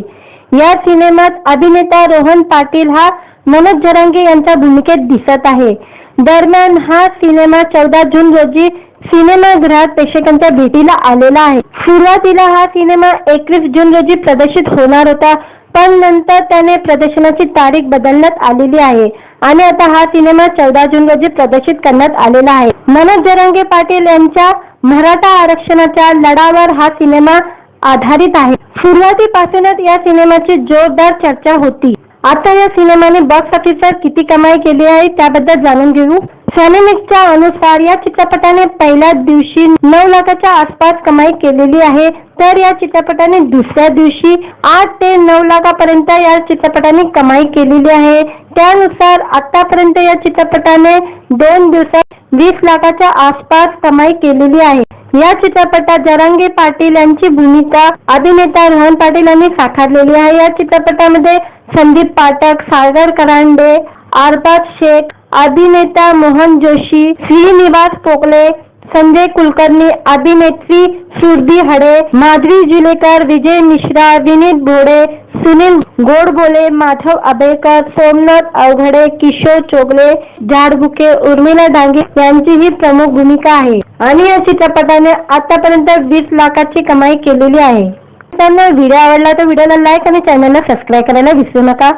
या सिनेमात अभिनेता रोहन पाटील हा मनोज जरांगे यांच्या भूमिकेत दिसत आहे। दरम्यान हा सिनेमा 14 जून रोजी सिनेमागृहात प्रेक्षकांच्या भेटीला आलेला आहे। सुरुवातीला हा सिनेमा 21 जून रोजी प्रदर्शित होणार होता, पण नंतर त्याने प्रदर्शनाची तारीख बदलण्यात आलेली आहे आणि आता हा सिनेमा 14 जून रोजी प्रदर्शित करण्यात आलेला आहे। मनोज जरांगे पाटील यांच्या मराठा आरक्षणाच्या लढ्यावर हा सिनेमा आधारित आहे। सुरुवातीपासूनच या सिनेमाची जोरदार चर्चा होती। आता या सिनेमाने बॉक्स ऑफिसवर किती कमाई केली आहे त्याबद्दल जाणून घेऊ। सॅनेमिक्सच्या अनुसार या चित्रपटाने पहिल्याच दिवशी 9 लाखाच्या आसपास कमाई केलेली आहे, तर या चित्रपटाने दुसऱ्या दिवशी 8 ते 9 लाखापर्यंत या चित्रपटाने कमाई केलेली आहे। त्यानुसार आतापर्यंत या चित्रपटाने 2 दिवसात 20 लाखाच्या आसपास कमाई केलेली आहे। या चित्रपटात जरांगे पाटील यांची भूमिका अभिनेता रोहन पाटील यांनी साकारलेली आहे। या चित्रपटामध्ये संदीप पाठक, सागर करांडे, अरबाज शेख, अभिनेता मोहन जोशी, श्रीनिवास पोकले, संजय कुलकर्णी, अभिनेत्री सुरभी हडे, माधवी जुलेकर, विजय मिश्रा, विनीत भोडे, सुनील गोडबोले, माधव आबेकर, सोमनाथ अवघडे, किशोर चोगले, झाडबुके, उर्मिला डांगे यांची ही प्रमुख भूमिका आहे आणि या चित्रपटाने आतापर्यंत 20 लाखाची कमाई केलेली आहे। त्यांना व्हिडिओ आवडला तर व्हिडिओला लाईक आणि चॅनलला सबस्क्राईब करायला विसरू नका।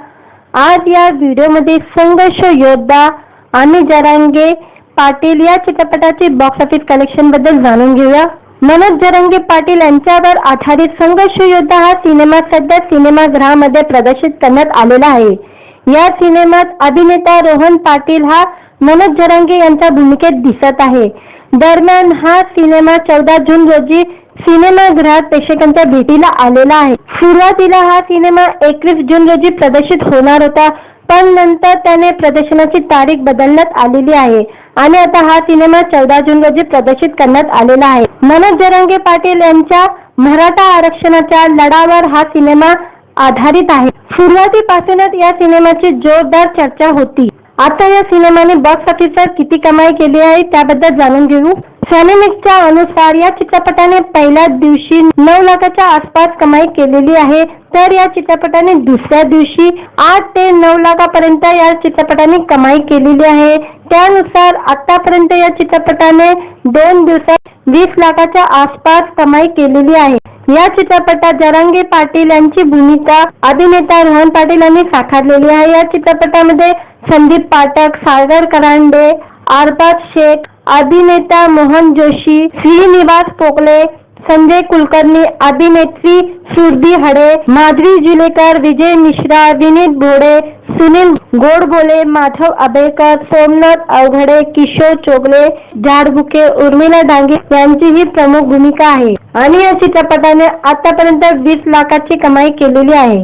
आज या व्हिडिओमध्ये संघर्ष योद्धा आणि जरांगे पाटील या चित्रपटाची बॉक्स ऑफिस कलेक्शन बद्दल जाणून घेऊया। मनोज जरांगे पाटील यांच्यावर आधारित संघर्ष योद्धा हा सिनेमा सध्या सिनेमागृहामध्ये प्रदर्शित करण्यात आलेला आहे। या सिनेमात अभिनेता रोहन पाटील हा मनोज जरांगे यांच्या भूमिकेत दिसत आहे। दरम्यान हा सिनेमा 14 जून रोजी सिनेमागृहात प्रेक्षकांच्या भेटीला आलेला आहे। सुरुवातीला हा सिनेमा 21 जून रोजी प्रदर्शित होणार होता, पण नंतर त्याने प्रदर्शनाची तारीख बदलण्यात आलेली आहे आणि आता हा सिनेमा 14 जून रोजी प्रदर्शित करण्यात आलेला आहे। मनोज जरांगे पाटील यांच्या मराठा आरक्षणाच्या लढ्यावर हा सिनेमा आधारित आहे। सुरुवातीपासूनच या सिनेमाची जोरदार चर्चा होती। आता या सिनेमाने बॉक्स ऑफिसवर किती कमाई केली आहे त्याबद्दल जाणून घेऊ। सॅनेमिक्सच्या अनुसार या चित्रपटाने पहिल्या दिवशी 9 लाखाच्या आसपास कमाई केलेली आहे, तर या चित्रपटाने दुसऱ्या दिवशी 8 ते 9 लाखापर्यंत या चित्रपटाने कमाई केलेली आहे। त्यानुसार आतापर्यंत या चित्रपटाने 2 दिवसात 20 लाखाच्या आसपास कमाई केलेली आहे। या चित्रपटात जरांगे पाटील यांची भूमिका अभिनेता रोहन पाटील यांनी साकारलेली आहे। या चित्रपटामध्ये संदीप पाठक, सागर करांडे, अरबाज शेख, अभिनेता मोहन जोशी, श्रीनिवास पोकले, संजय कुलकर्णी, अभिनेत्री सुरभी हडे, माधवी जुलेकर, विजय मिश्रा, विनीत भोडे, सुनील गोडबोले, माधव आबेकर, सोमनाथ अवघडे, किशोर चोगले, झाडबुके, उर्मिला डांगे यांची ही प्रमुख भूमिका आहे आणि या चित्रपटाने आतापर्यंत 20 लाखाची कमाई केलेली आहे।